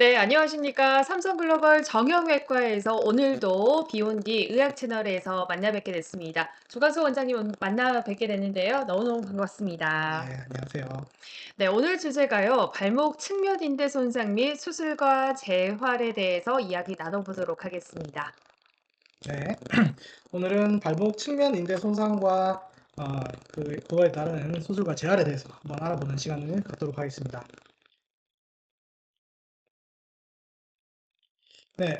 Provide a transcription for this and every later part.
네, 안녕하십니까. 삼성글로벌 정형외과에서 오늘도 비욘디 의학 채널에서 만나 뵙게 됐습니다. 조관수 원장님 만나 뵙게 됐는데요. 너무너무 네, 반갑습니다. 안녕하세요. 네, 오늘 주제가요. 발목 측면 인대 손상 및 수술과 재활에 대해서 이야기 나눠보도록 하겠습니다. 네, 오늘은 발목 측면 인대 손상과 그거에 따른 수술과 재활에 대해서 한번 알아보는 시간을 갖도록 하겠습니다. 네,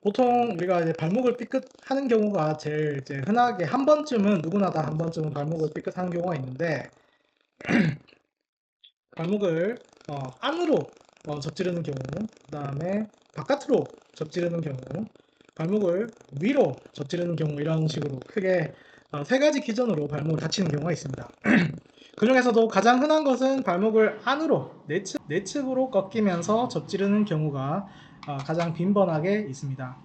보통 우리가 이제 발목을 삐끗하는 경우가 제일 이제 흔하게 한 번쯤은 누구나 다 한 번쯤은 발목을 삐끗하는 경우가 있는데 발목을 안으로 접지르는 경우, 그 다음에 바깥으로 접지르는 경우, 발목을 위로 접지르는 경우 이런 식으로 크게 세 가지 기전으로 발목을 다치는 경우가 있습니다. 그 중에서도 가장 흔한 것은 발목을 안으로 내측으로 꺾이면서 접지르는 경우가 가장 빈번하게 있습니다.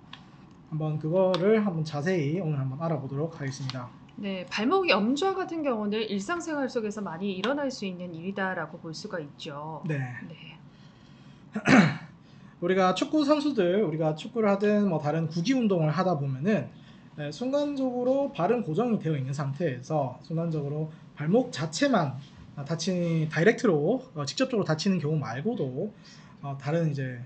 한번 그거를 한번 자세히 오늘 한번 알아보도록 하겠습니다. 네, 발목 염좌 같은 경우는 일상생활 속에서 많이 일어날 수 있는 일이다라고 볼 수가 있죠. 네. 네. 우리가 축구 선수들, 우리가 축구를 하든 뭐 다른 구기 운동을 하다 보면은 순간적으로 발은 고정이 되어 있는 상태에서 순간적으로 발목 자체만 다치는 다이렉트로 직접적으로 다치는 경우 말고도 다른 이제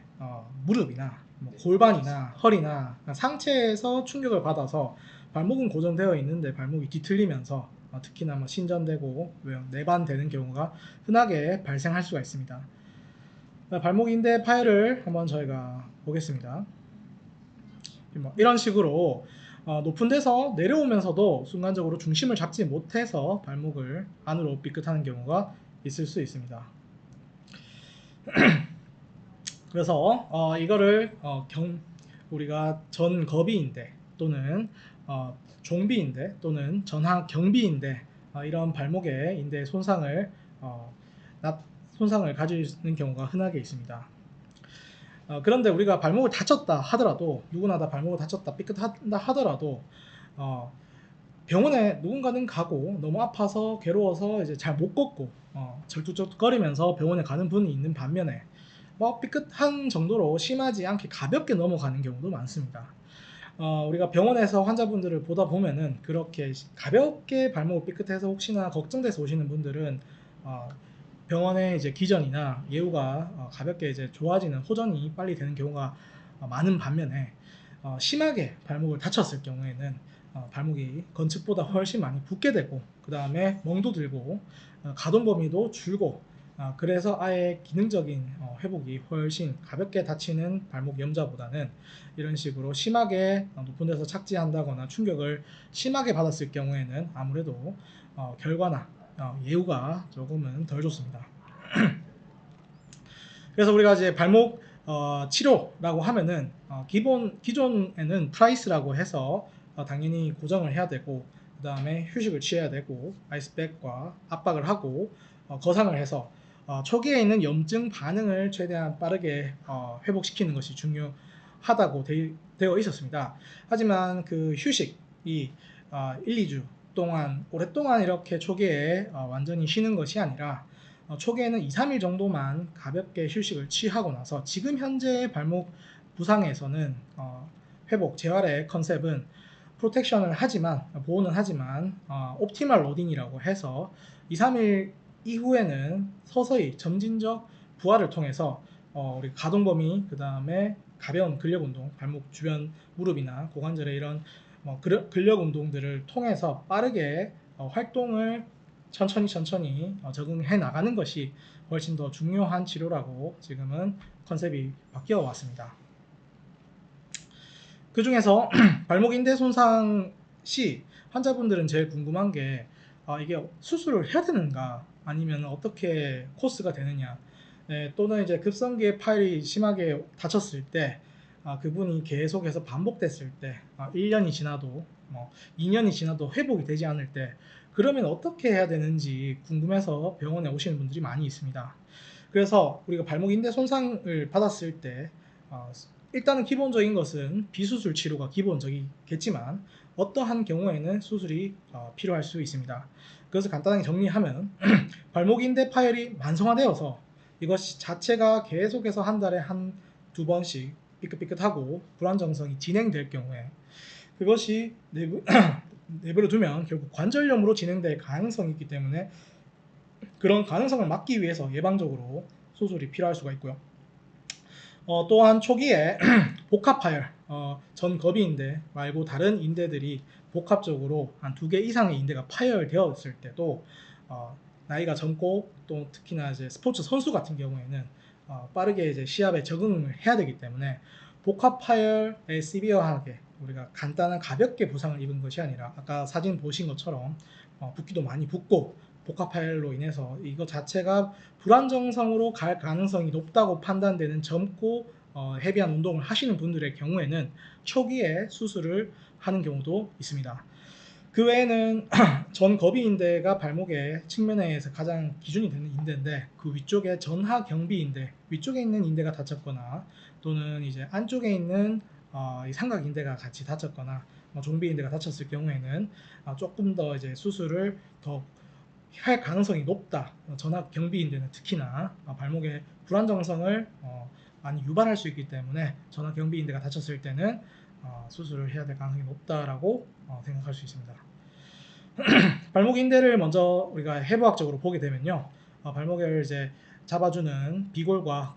무릎이나 뭐 골반이나 허리나 상체에서 충격을 받아서 발목은 고정되어 있는데 발목이 뒤틀리면서 특히나 뭐 신전되고 내반되는 경우가 흔하게 발생할 수가 있습니다. 발목 인대 파열을 한번 저희가 보겠습니다. 뭐 이런 식으로 높은 데서 내려오면서도 순간적으로 중심을 잡지 못해서 발목을 안으로 삐끗하는 경우가 있을 수 있습니다. 그래서 이거를 우리가 전거비인대 또는 종비인대 또는 전하경비인대 이런 발목의 인대 손상을 어, 손상을 가지는 경우가 흔하게 있습니다. 그런데 우리가 발목을 다쳤다 하더라도 누구나 다 발목을 다쳤다 삐끗한다 하더라도 병원에 누군가는 가고 너무 아파서 괴로워서 이제 잘 못 걷고 절뚝절뚝거리면서 병원에 가는 분이 있는 반면에 뭐 삐끗한 정도로 심하지 않게 가볍게 넘어가는 경우도 많습니다. 우리가 병원에서 환자분들을 보다 보면은 그렇게 가볍게 발목을 삐끗해서 혹시나 걱정돼서 오시는 분들은 병원의 이제 기전이나 예후가 가볍게 이제 좋아지는 호전이 빨리 되는 경우가 많은 반면에 심하게 발목을 다쳤을 경우에는 발목이 건측보다 훨씬 많이 붓게 되고 그 다음에 멍도 들고 가동 범위도 줄고 그래서 아예 기능적인 회복이 훨씬 가볍게 다치는 발목 염좌보다는 이런 식으로 심하게 높은 데서 착지한다거나 충격을 심하게 받았을 경우에는 아무래도 결과나 예후가 조금은 덜 좋습니다. 그래서 우리가 이제 발목 치료라고 하면은 기존에는 프라이스라고 해서 당연히 고정을 해야 되고 그 다음에 휴식을 취해야 되고 아이스백과 압박을 하고 거상을 해서 초기에 있는 염증 반응을 최대한 빠르게 회복시키는 것이 중요하다고 되어 있었습니다. 하지만 그 휴식이 1, 2주 동안 오랫동안 이렇게 초기에 완전히 쉬는 것이 아니라 초기에는 2, 3일 정도만 가볍게 휴식을 취하고 나서 지금 현재의 발목 부상에서는 회복, 재활의 컨셉은 프로텍션을 하지만 보호는 하지만 옵티멀 로딩이라고 해서 2, 3일 이후에는 서서히 점진적 부하를 통해서 우리 가동 범위 그 다음에 가벼운 근력 운동, 발목 주변 무릎이나 고관절의 이런 근력 운동들을 통해서 빠르게 활동을 천천히 적응해 나가는 것이 훨씬 더 중요한 치료라고 지금은 컨셉이 바뀌어 왔습니다. 그 중에서 발목 인대 손상 시 환자분들은 제일 궁금한 게 이게 수술을 해야 되는가 아니면 어떻게 코스가 되느냐 또는 이제 급성기의 파열이 심하게 다쳤을 때 그분이 계속해서 반복됐을 때 1년이 지나도 2년이 지나도 회복이 되지 않을 때 그러면 어떻게 해야 되는지 궁금해서 병원에 오시는 분들이 많이 있습니다. 그래서 우리가 발목 인대 손상을 받았을 때 일단은 기본적인 것은 비수술 치료가 기본적이겠지만 어떠한 경우에는 수술이 필요할 수 있습니다. 그래서 간단하게 정리하면 발목 인대 파열이 만성화되어서 이것이 자체가 계속해서 한 달에 한 두 번씩 삐끗삐끗하고 불안정성이 진행될 경우에 그것이 내버려 두면 결국 관절염으로 진행될 가능성이 있기 때문에 그런 가능성을 막기 위해서 예방적으로 수술이 필요할 수가 있고요. 또한 초기에 복합 파열, 전 거비인대 말고 다른 인대들이 복합적으로 한 2개 이상의 인대가 파열되었을 때도 나이가 젊고 또 특히나 이제 스포츠 선수 같은 경우에는 빠르게 이제 시합에 적응을 해야 되기 때문에 복합 파열에 시비어하게 우리가 간단한 가볍게 부상을 입은 것이 아니라 아까 사진 보신 것처럼 붓기도 많이 붓고 복합 파열로 인해서 이거 자체가 불안정성으로 갈 가능성이 높다고 판단되는 젊고 헤비한 운동을 하시는 분들의 경우에는 초기에 수술을 하는 경우도 있습니다. 그 외에는 전 거비인대가 발목의 측면에서 가장 기준이 되는 인대인데 그 위쪽에 전하 경비인대 위쪽에 있는 인대가 다쳤거나 또는 이제 안쪽에 있는 이 삼각인대가 같이 다쳤거나 종비인대가 다쳤을 경우에는 조금 더 이제 수술을 더 할 가능성이 높다. 전하 경비인대는 특히나 발목의 불안정성을 많이 유발할 수 있기 때문에 전하 경비인대가 다쳤을 때는 수술을 해야 될 가능성이 높다라고 생각할 수 있습니다. 발목 인대를 먼저 우리가 해부학적으로 보게 되면요, 발목을 이제 잡아주는 비골과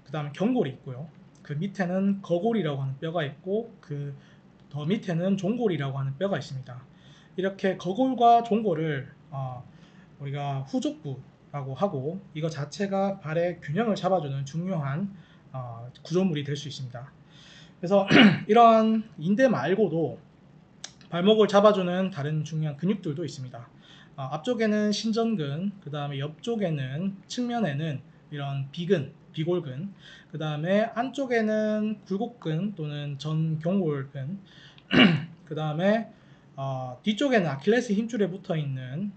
그 다음에 경골이 있고요. 그 밑에는 거골이라고 하는 뼈가 있고 그 더 밑에는 종골이라고 하는 뼈가 있습니다. 이렇게 거골과 종골을 우리가 후족부라고 하고 이거 자체가 발의 균형을 잡아주는 중요한 구조물이 될 수 있습니다. 그래서 이러한 인대 말고도 발목을 잡아주는 다른 중요한 근육들도 있습니다. 앞쪽에는 신전근, 그 다음에 옆쪽에는 측면에는 이런 비근, 비골근, 그 다음에 안쪽에는 굴곡근 또는 전경골근, 그 다음에 뒤쪽에는 아킬레스 힘줄에 붙어 있는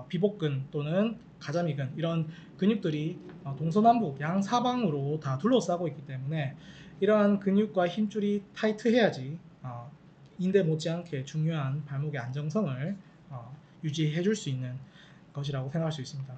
비복근 또는 가자미근 이런 근육들이 동서남북 양사방으로 다 둘러싸고 있기 때문에 이러한 근육과 힘줄이 타이트해야지 인대 못지않게 중요한 발목의 안정성을 유지해 줄 수 있는 것이라고 생각할 수 있습니다.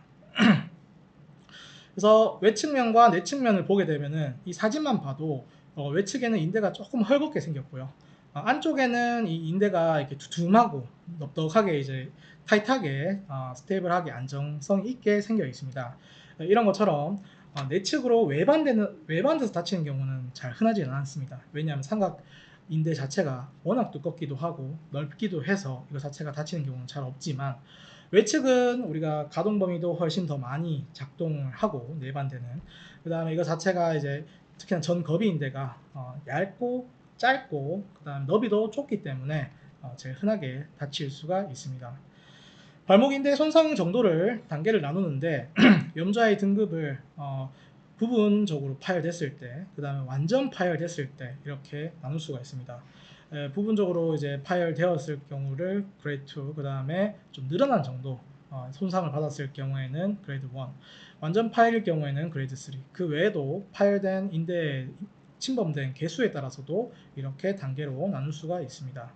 그래서 외측면과 내측면을 보게 되면은 이 사진만 봐도 외측에는 인대가 조금 헐겁게 생겼고요. 안쪽에는 이 인대가 이렇게 두툼하고 넉넉하게 이제 타이트하게 스테이블하게 안정성 있게 생겨 있습니다. 이런 것처럼 내측으로 외반돼서 다치는 경우는 잘 흔하지는 않습니다. 왜냐하면 삼각 인대 자체가 워낙 두껍기도 하고 넓기도 해서 이거 자체가 다치는 경우는 잘 없지만 외측은 우리가 가동 범위도 훨씬 더 많이 작동을 하고 내반대는 그 다음에 이거 자체가 이제 특히나 전거비인대가 얇고 짧고 그 다음 너비도 좁기 때문에 제일 흔하게 다칠 수가 있습니다. 발목인대 손상 정도를 단계를 나누는데 염좌의 등급을 부분적으로 파열됐을 때, 그 다음에 완전 파열됐을 때 이렇게 나눌 수가 있습니다. 부분적으로 이제 파열되었을 경우를 그레이드 2, 그 다음에 좀 늘어난 정도 손상을 받았을 경우에는 그레이드 1, 완전 파열일 경우에는 그레이드 3. 그 외에도 파열된 인대에 침범된 개수에 따라서도 이렇게 단계로 나눌 수가 있습니다.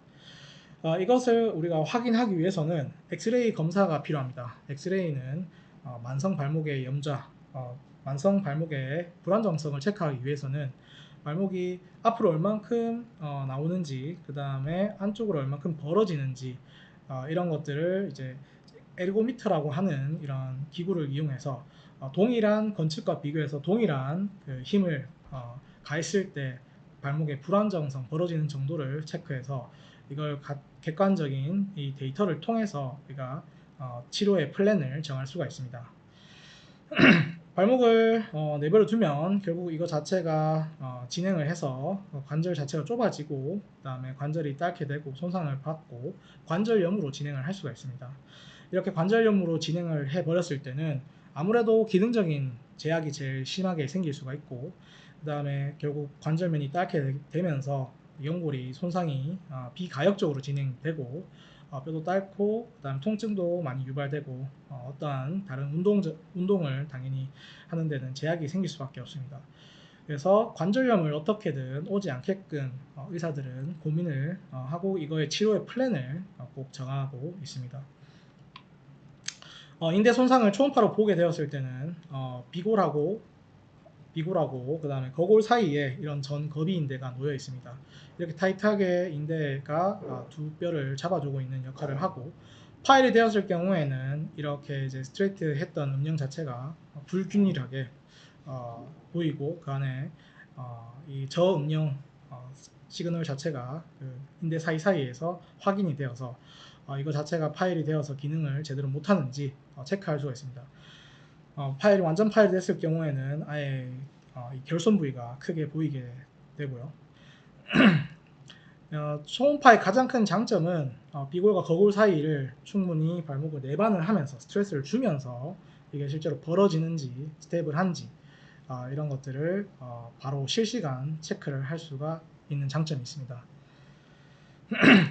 이것을 우리가 확인하기 위해서는 엑스레이 검사가 필요합니다. 엑스레이는 만성 발목의 염좌, 만성 발목의 불안정성을 체크하기 위해서는 발목이 앞으로 얼만큼 나오는지, 그 다음에 안쪽으로 얼만큼 벌어지는지 이런 것들을 이제 에르고미터라고 하는 이런 기구를 이용해서 동일한 건축과 비교해서 동일한 그 힘을 가했을 때 발목의 불안정성, 벌어지는 정도를 체크해서 이걸 객관적인 이 데이터를 통해서 우리가 치료의 플랜을 정할 수가 있습니다. 발목을 내버려 두면 결국 이거 자체가 진행을 해서 관절 자체가 좁아지고 그 다음에 관절이 닳게 되고 손상을 받고 관절염으로 진행을 할 수가 있습니다. 이렇게 관절염으로 진행을 해버렸을 때는 아무래도 기능적인 제약이 제일 심하게 생길 수가 있고 그 다음에 결국 관절면이 닳게 되면서 연골이 손상이 비가역적으로 진행되고 뼈도 닳고 그다음 통증도 많이 유발되고 어떠한 다른 운동을 당연히 하는 데는 제약이 생길 수밖에 없습니다. 그래서 관절염을 어떻게든 오지 않게끔 의사들은 고민을 하고 이거의 치료의 플랜을 꼭 정하고 있습니다. 인대 손상을 초음파로 보게 되었을 때는 비골하고 그다음에 거골 사이에 이런 전거비 인대가 놓여 있습니다. 이렇게 타이트하게 인대가 두 뼈를 잡아주고 있는 역할을 하고, 파열이 되었을 경우에는 이렇게 이제 스트레이트했던 음영 자체가 불균일하게 보이고, 그 안에 이 저음영 시그널 자체가 그 인대 사이사이에서 확인이 되어서 이거 자체가 파열이 되어서 기능을 제대로 못하는지 체크할 수가 있습니다. 파열이 완전 파열됐을 경우에는 아예 이 결손 부위가 크게 보이게 되고요. 초음파의 가장 큰 장점은 비골과 거골 사이를 충분히 발목을 내반을 하면서 스트레스를 주면서 이게 실제로 벌어지는지 스테이블한지 이런 것들을 바로 실시간 체크를 할 수가 있는 장점이 있습니다.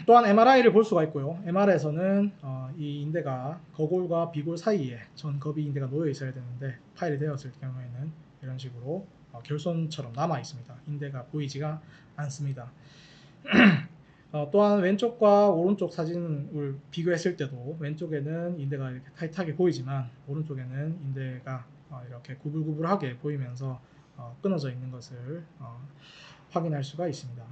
또한 MRI를 볼 수가 있고요. MR에서는 이 인대가 거골과 비골 사이에 전거비 인대가 놓여 있어야 되는데 파열이 되었을 경우에는 이런 식으로 결손처럼 남아 있습니다. 인대가 보이지가 않습니다. 또한 왼쪽과 오른쪽 사진을 비교했을 때도 왼쪽에는 인대가 이렇게 타이트하게 보이지만 오른쪽에는 인대가 이렇게 구불구불하게 보이면서 끊어져 있는 것을 확인할 수가 있습니다.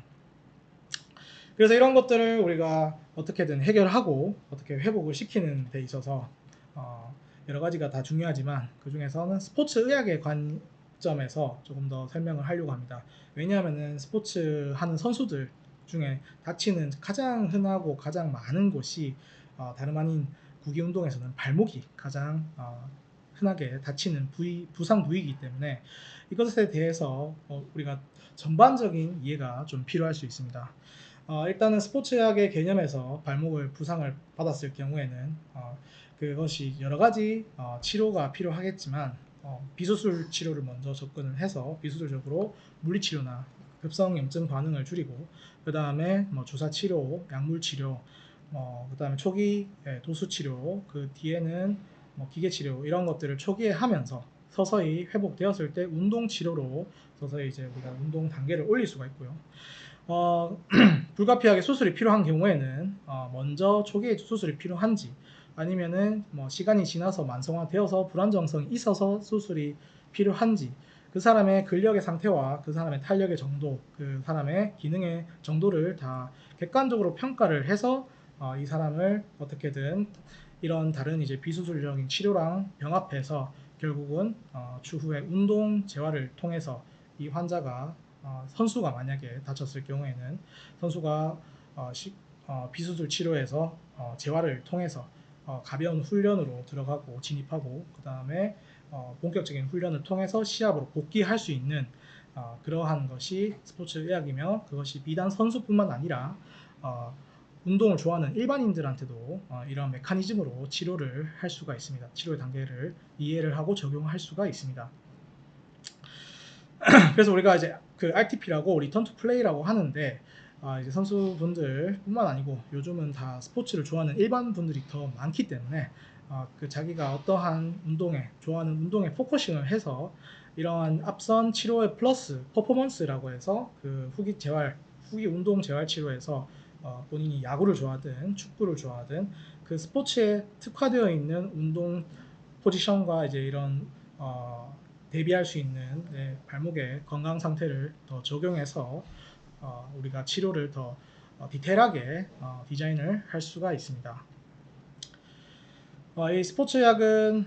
그래서 이런 것들을 우리가 어떻게든 해결하고 어떻게 회복을 시키는 데 있어서 여러 가지가 다 중요하지만 그 중에서는 스포츠 의학의 관점에서 조금 더 설명을 하려고 합니다. 왜냐하면 스포츠 하는 선수들 중에 다치는 가장 흔하고 가장 많은 곳이 다름 아닌 구기 운동에서는 발목이 가장 흔하게 다치는 부상 부위이기 때문에 이것에 대해서 우리가 전반적인 이해가 좀 필요할 수 있습니다. 일단은 스포츠의학의 개념에서 발목을 부상을 받았을 경우에는 그것이 여러 가지 치료가 필요하겠지만 비수술 치료를 먼저 접근을 해서 비수술적으로 물리치료나 급성염증 반응을 줄이고, 그 다음에 주사 치료, 약물 치료, 그 다음에 초기 도수 치료, 그 뒤에는 기계 치료, 이런 것들을 초기에 하면서 서서히 회복되었을 때 운동 치료로 서서히 이제 우리가 운동 단계를 올릴 수가 있고요. 불가피하게 수술이 필요한 경우에는 먼저 초기에 수술이 필요한지, 아니면은 시간이 지나서 만성화되어서 불안정성이 있어서 수술이 필요한지, 그 사람의 근력의 상태와 그 사람의 탄력의 정도, 그 사람의 기능의 정도를 다 객관적으로 평가를 해서 이 사람을 어떻게든 이런 다른 이제 비수술적인 치료랑 병합해서 결국은 추후에 운동 재활을 통해서 이 환자가 선수가 만약에 다쳤을 경우에는 선수가 비수술 치료에서 재활을 통해서 가벼운 훈련으로 들어가고 진입하고, 그 다음에 본격적인 훈련을 통해서 시합으로 복귀할 수 있는 그러한 것이 스포츠 의학이며, 그것이 비단 선수뿐만 아니라 운동을 좋아하는 일반인들한테도 이런 메커니즘으로 치료를 할 수가 있습니다. 치료의 단계를 이해를 하고 적용할 수가 있습니다. 그래서 우리가 이제 그 RTP라고 리턴 투 플레이라고 하는데, 이제 선수분들뿐만 아니고 요즘은 다 스포츠를 좋아하는 일반 분들이 더 많기 때문에 그 자기가 어떠한 운동에 좋아하는 운동에 포커싱을 해서 이러한 앞선 치료의 플러스 퍼포먼스라고 해서 그 후기 운동 재활 치료에서 본인이 야구를 좋아하든 축구를 좋아하든 그 스포츠에 특화되어 있는 운동 포지션과 이제 이런 대비할 수 있는 발목의 건강 상태를 더 적용해서 우리가 치료를 더 디테일하게 디자인을 할 수가 있습니다. 이 스포츠약은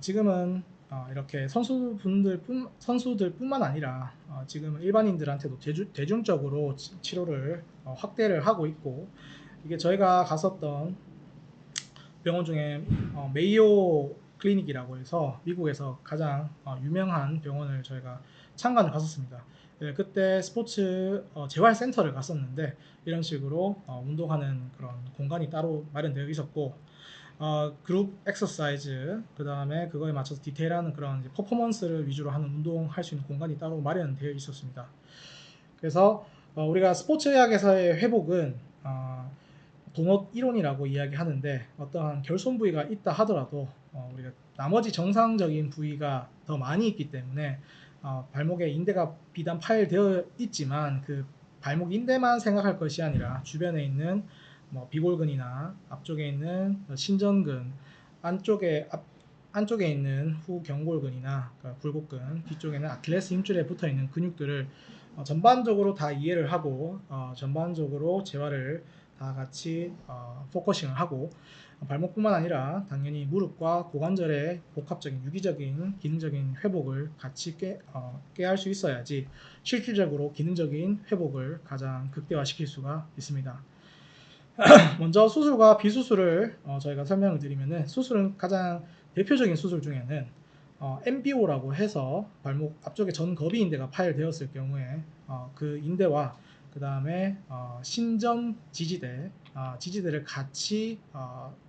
지금은 이렇게 선수들뿐만 아니라 지금 일반인들한테도 대중적으로 치료를 확대를 하고 있고, 이게 저희가 갔었던 병원 중에 메이오 클리닉이라고 해서 미국에서 가장 유명한 병원을 저희가 참관을 갔었습니다. 네, 그때 스포츠 재활센터를 갔었는데 이런 식으로 운동하는 그런 공간이 따로 마련되어 있었고, 그룹 엑서사이즈, 그 다음에 그거에 맞춰서 디테일한 그런 퍼포먼스를 위주로 하는 운동할 수 있는 공간이 따로 마련되어 있었습니다. 그래서 우리가 스포츠의학에서의 회복은 도넛 이론이라고 이야기하는데, 어떠한 결손 부위가 있다 하더라도 우리가 나머지 정상적인 부위가 더 많이 있기 때문에 발목에 인대가 비단 파열되어 있지만 그 발목 인대만 생각할 것이 아니라 주변에 있는 비골근이나 앞쪽에 있는 신전근, 안쪽에 있는 후 경골근이나 그러니까 굴곡근, 뒤쪽에는 아킬레스 힘줄에 붙어 있는 근육들을 전반적으로 다 이해를 하고 전반적으로 재활을 다 같이 포커싱을 하고 발목뿐만 아니라 당연히 무릎과 고관절의 복합적인 유기적인 기능적인 회복을 같이 꾀할 수 있어야지 실질적으로 기능적인 회복을 가장 극대화시킬 수가 있습니다. 먼저 수술과 비수술을 저희가 설명을 드리면은, 수술은 가장 대표적인 수술 중에는 MBO라고 해서 발목 앞쪽에 전거비인대가 파열되었을 경우에 그 인대와 그 다음에 신전 지지대를 같이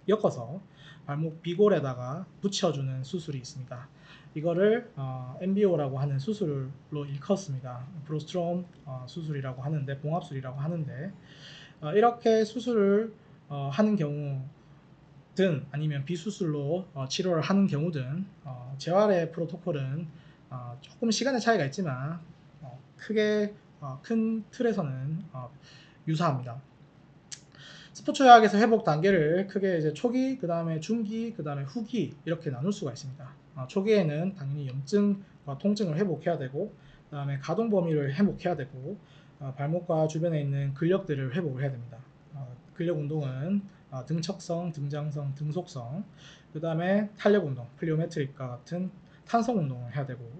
엮어서 발목 비골에다가 붙여주는 수술이 있습니다. 이거를 MBO라고 하는 수술로 일컫습니다. 브로스트롬 수술이라고 하는데, 봉합술이라고 하는데, 이렇게 수술을 하는 경우든 아니면 비수술로 치료를 하는 경우든 재활의 프로토콜은 조금 시간의 차이가 있지만 크게 큰 틀에서는 유사합니다. 스포츠의학에서 회복 단계를 크게 이제 초기, 그 다음에 중기, 그 다음에 후기 이렇게 나눌 수가 있습니다. 초기에는 당연히 염증과 통증을 회복해야 되고, 그 다음에 가동 범위를 회복해야 되고, 발목과 주변에 있는 근력들을 회복을 해야 됩니다. 근력 운동은 등척성, 등장성, 등속성, 그 다음에 탄력 운동, 플리오메트릭과 같은 탄성 운동을 해야 되고,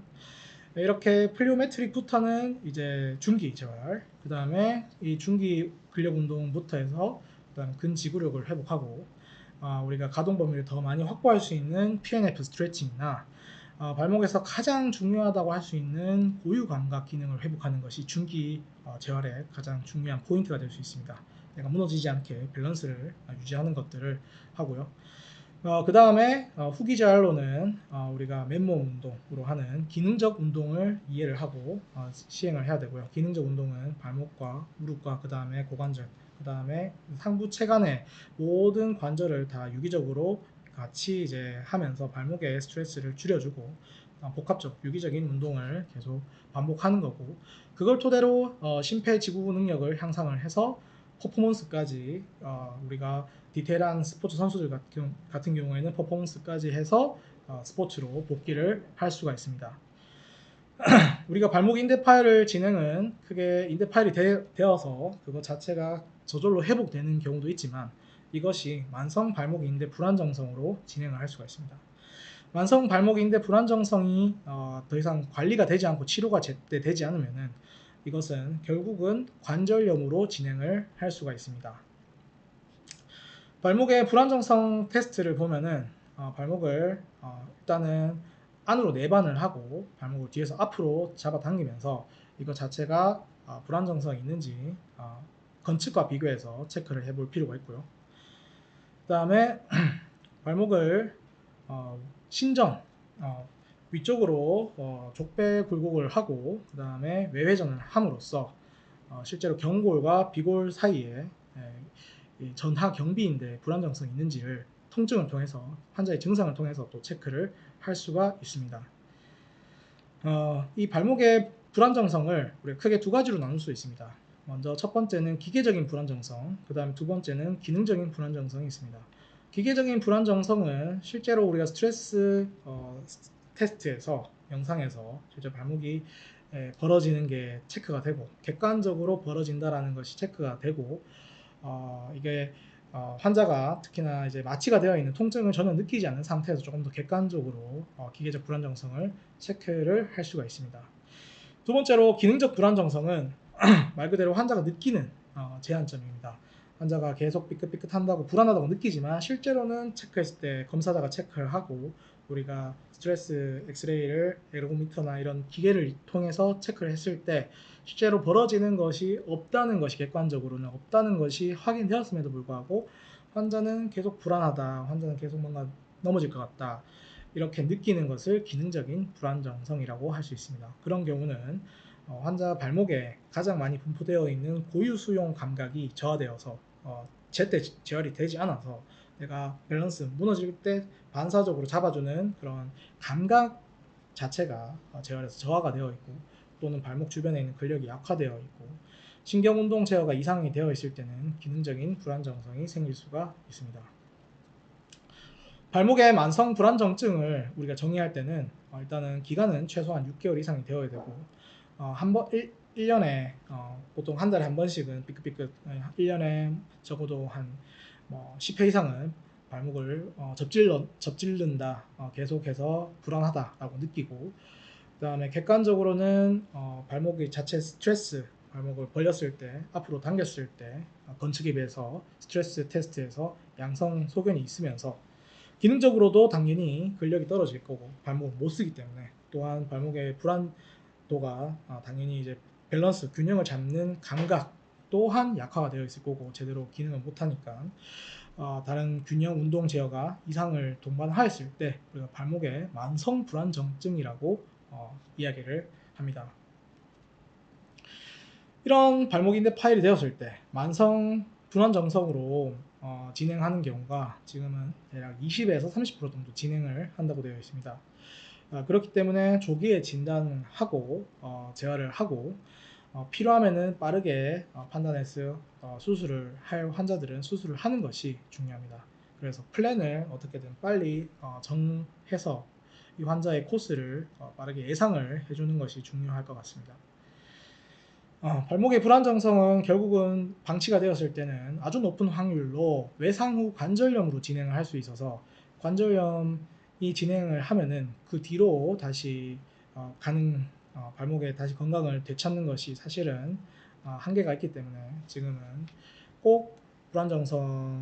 이렇게 플리오메트릭부터는 이제 중기 재활, 그 다음에 이 중기 근력 운동부터 해서 그다음 근지구력을 회복하고, 우리가 가동 범위를 더 많이 확보할 수 있는 PNF 스트레칭이나 발목에서 가장 중요하다고 할 수 있는 고유 감각 기능을 회복하는 것이 중기 재활의 가장 중요한 포인트가 될 수 있습니다. 내가 무너지지 않게 밸런스를 유지하는 것들을 하고요. 그 다음에 후기 재활로는 우리가 맨몸 운동으로 하는 기능적 운동을 이해를 하고 시행을 해야 되고요. 기능적 운동은 발목과 무릎과 그 다음에 고관절, 그 다음에 상부 체간의 모든 관절을 다 유기적으로 같이 이제 하면서 발목의 스트레스를 줄여주고 복합적 유기적인 운동을 계속 반복하는 거고, 그걸 토대로 심폐지구 능력을 향상을 해서 퍼포먼스까지 우리가 디테일한 스포츠 선수들 같은 경우에는 퍼포먼스까지 해서 스포츠로 복귀를 할 수가 있습니다. 우리가 발목 인대 파열을 진행은 크게 인대 파열이 되어서 그것 자체가 저절로 회복되는 경우도 있지만, 이것이 만성 발목 인대 불안정성으로 진행을 할 수가 있습니다. 만성 발목 인대 불안정성이 더 이상 관리가 되지 않고 치료가 제때 되지 않으면은 이것은 결국은 관절염으로 진행을 할 수가 있습니다. 발목의 불안정성 테스트를 보면은 발목을 일단은 안으로 내반을 하고 발목을 뒤에서 앞으로 잡아당기면서 이것 자체가 불안정성이 있는지 건측과 비교해서 체크를 해볼 필요가 있고요. 그 다음에 발목을 신전 위쪽으로 족배 굴곡을 하고 그 다음에 외회전을 함으로써 실제로 경골과 비골 사이에 이 전하 경비인데 불안정성이 있는지를 통증을 통해서, 환자의 증상을 통해서 또 체크를 할 수가 있습니다. 이 발목의 불안정성을 우리가 크게 두 가지로 나눌 수 있습니다. 먼저 첫 번째는 기계적인 불안정성, 그 다음에 두 번째는 기능적인 불안정성이 있습니다. 기계적인 불안정성은 실제로 우리가 스트레스 테스트에서, 영상에서 실제 발목이 벌어지는 게 체크가 되고, 객관적으로 벌어진다라는 것이 체크가 되고, 이게 환자가 특히나 이제 마취가 되어 있는 통증을 전혀 느끼지 않는 상태에서 조금 더 객관적으로 기계적 불안정성을 체크를 할 수가 있습니다. 두 번째로 기능적 불안정성은 말 그대로 환자가 느끼는 제한점입니다. 환자가 계속 삐끗삐끗한다고 불안하다고 느끼지만 실제로는 체크했을 때 검사자가 체크를 하고, 우리가 스트레스 엑스레이를 에르고미터나 이런 기계를 통해서 체크를 했을 때 실제로 벌어지는 것이 없다는 것이, 객관적으로는 없다는 것이 확인되었음에도 불구하고 환자는 계속 불안하다, 환자는 계속 뭔가 넘어질 것 같다, 이렇게 느끼는 것을 기능적인 불안정성이라고 할 수 있습니다. 그런 경우는 환자 발목에 가장 많이 분포되어 있는 고유 수용 감각이 저하되어서 제때 재활이 되지 않아서 내가 밸런스 무너질 때 반사적으로 잡아주는 그런 감각 자체가 재활에서 저하가 되어 있고, 또는 발목 주변에 있는 근력이 약화되어 있고, 신경운동 제어가 이상이 되어 있을 때는 기능적인 불안정성이 생길 수가 있습니다. 발목의 만성 불안정증을 우리가 정의할 때는 일단은 기간은 최소한 6개월 이상이 되어야 되고 한 번 1년에 보통 한 달에 한 번씩은 삐끗삐끗 1년에 적어도 한뭐 10회 이상은 발목을 접질른다 계속해서 불안하다라고 느끼고 그 다음에 객관적으로는 발목의 자체 스트레스 발목을 벌렸을 때 앞으로 당겼을 때 건축에 비해서 스트레스 테스트에서 양성 소견이 있으면서 기능적으로도 당연히 근력이 떨어질 거고 발목을 못 쓰기 때문에 또한 발목의 불안도가 당연히 이제 밸런스 균형을 잡는 감각 또한 약화가 되어 있을 거고 제대로 기능을 못 하니까 다른 균형 운동 제어가 이상을 동반하였을 때 우리가 발목의 만성 불안정증이라고 이야기를 합니다. 이런 발목인대 파열이 되었을 때 만성 불안정성으로 진행하는 경우가 지금은 대략 20에서 30% 정도 진행을 한다고 되어 있습니다. 그렇기 때문에 조기에 진단을 하고 재활을 하고 필요하면은 빠르게 판단해서 수술을 할 환자들은 수술을 하는 것이 중요합니다. 그래서 플랜을 어떻게든 빨리 정해서 이 환자의 코스를 빠르게 예상을 해주는 것이 중요할 것 같습니다. 발목의 불안정성은 결국은 방치가 되었을 때는 아주 높은 확률로 외상후 관절염으로 진행을 할 수 있어서 관절염이 진행을 하면은 그 뒤로 다시 발목에 다시 건강을 되찾는 것이 사실은 한계가 있기 때문에 지금은 꼭 불안정성이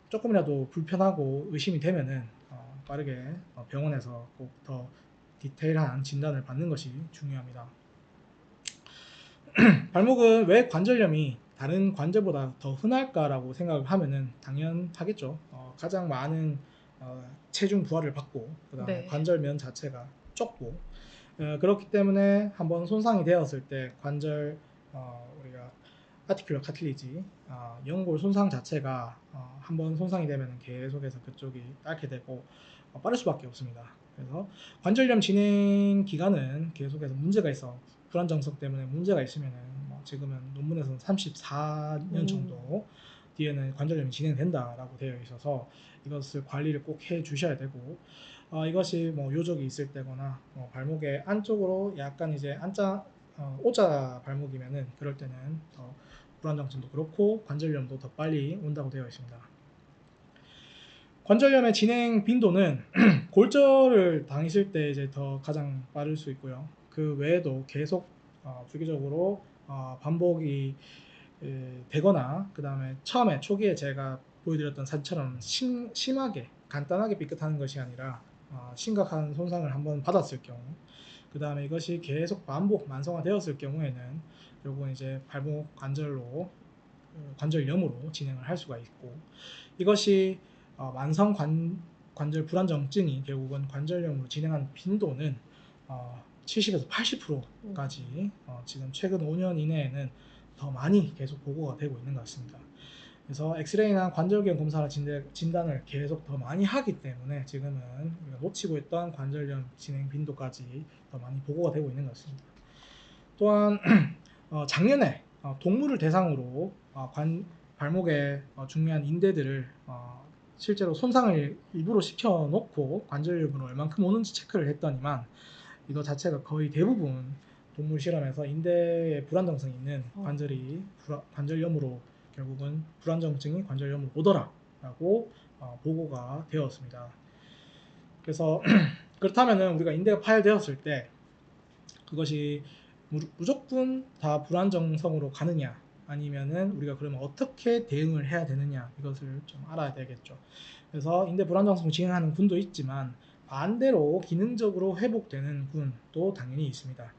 조금이라도 불편하고 의심이 되면은 빠르게 병원에서 꼭 더 디테일한 진단을 받는 것이 중요합니다. 발목은 왜 관절염이 다른 관절보다 더 흔할까라고 생각을 하면은 당연하겠죠. 가장 많은 체중 부하를 받고 그다음에 네. 관절면 자체가 좁고 그렇기 때문에 한번 손상이 되었을 때 관절 우리가 아티큘러 카틸리지 연골 손상 자체가 한번 손상이 되면 계속해서 그쪽이 닳게 되고 빠를 수밖에 없습니다. 그래서 관절염 진행 기간은 계속해서 문제가 있어 불안정성 때문에 문제가 있으면은 지금은 논문에서는 34년 정도 뒤에는 관절염이 진행된다라고 되어 있어서 이것을 관리를 꼭 해 주셔야 되고 이것이 요적이 있을 때거나 발목의 안쪽으로 약간 이제 오자 발목이면은 그럴 때는 더 불안정성도 그렇고 관절염도 더 빨리 온다고 되어 있습니다. 관절염의 진행 빈도는 골절을 당했을 때 이제 더 가장 빠를 수 있고요. 그 외에도 계속 주기적으로 반복이 되거나 그 다음에 처음에 초기에 제가 보여드렸던 사진처럼 심하게 간단하게 삐끗하는 것이 아니라 심각한 손상을 한번 받았을 경우 그 다음에 이것이 계속 반복 만성화되었을 경우에는 결국은 이제 발목 관절염으로 진행을 할 수가 있고 이것이 만성 관절 불안정증이 결국은 관절염으로 진행하는 빈도는 70에서 80%까지 지금 최근 5년 이내에는 더 많이 계속 보고가 되고 있는 것 같습니다. 그래서 엑스레이나 관절경 검사나 진단을 계속 더 많이 하기 때문에 지금은 우리가 놓치고 있던 관절염 진행 빈도까지 더 많이 보고가 되고 있는 것 같습니다. 또한 작년에 동물을 대상으로 발목의 중요한 인대들을 실제로 손상을 일부러 시켜놓고 관절염으로 얼만큼 오는지 체크를 했더니만 이거 자체가 거의 대부분 동물 실험에서 인대에 불안정성이 있는 관절염으로 결국은 불안정증이 관절염으로 오더라라고 보고가 되었습니다. 그래서 그렇다면은 우리가 인대가 파열되었을 때 그것이 무조건 다 불안정성으로 가느냐 아니면은 우리가 그러면 어떻게 대응을 해야 되느냐 이것을 좀 알아야 되겠죠. 그래서 인대 불안정성 진행하는 군도 있지만 반대로 기능적으로 회복되는 군도 당연히 있습니다.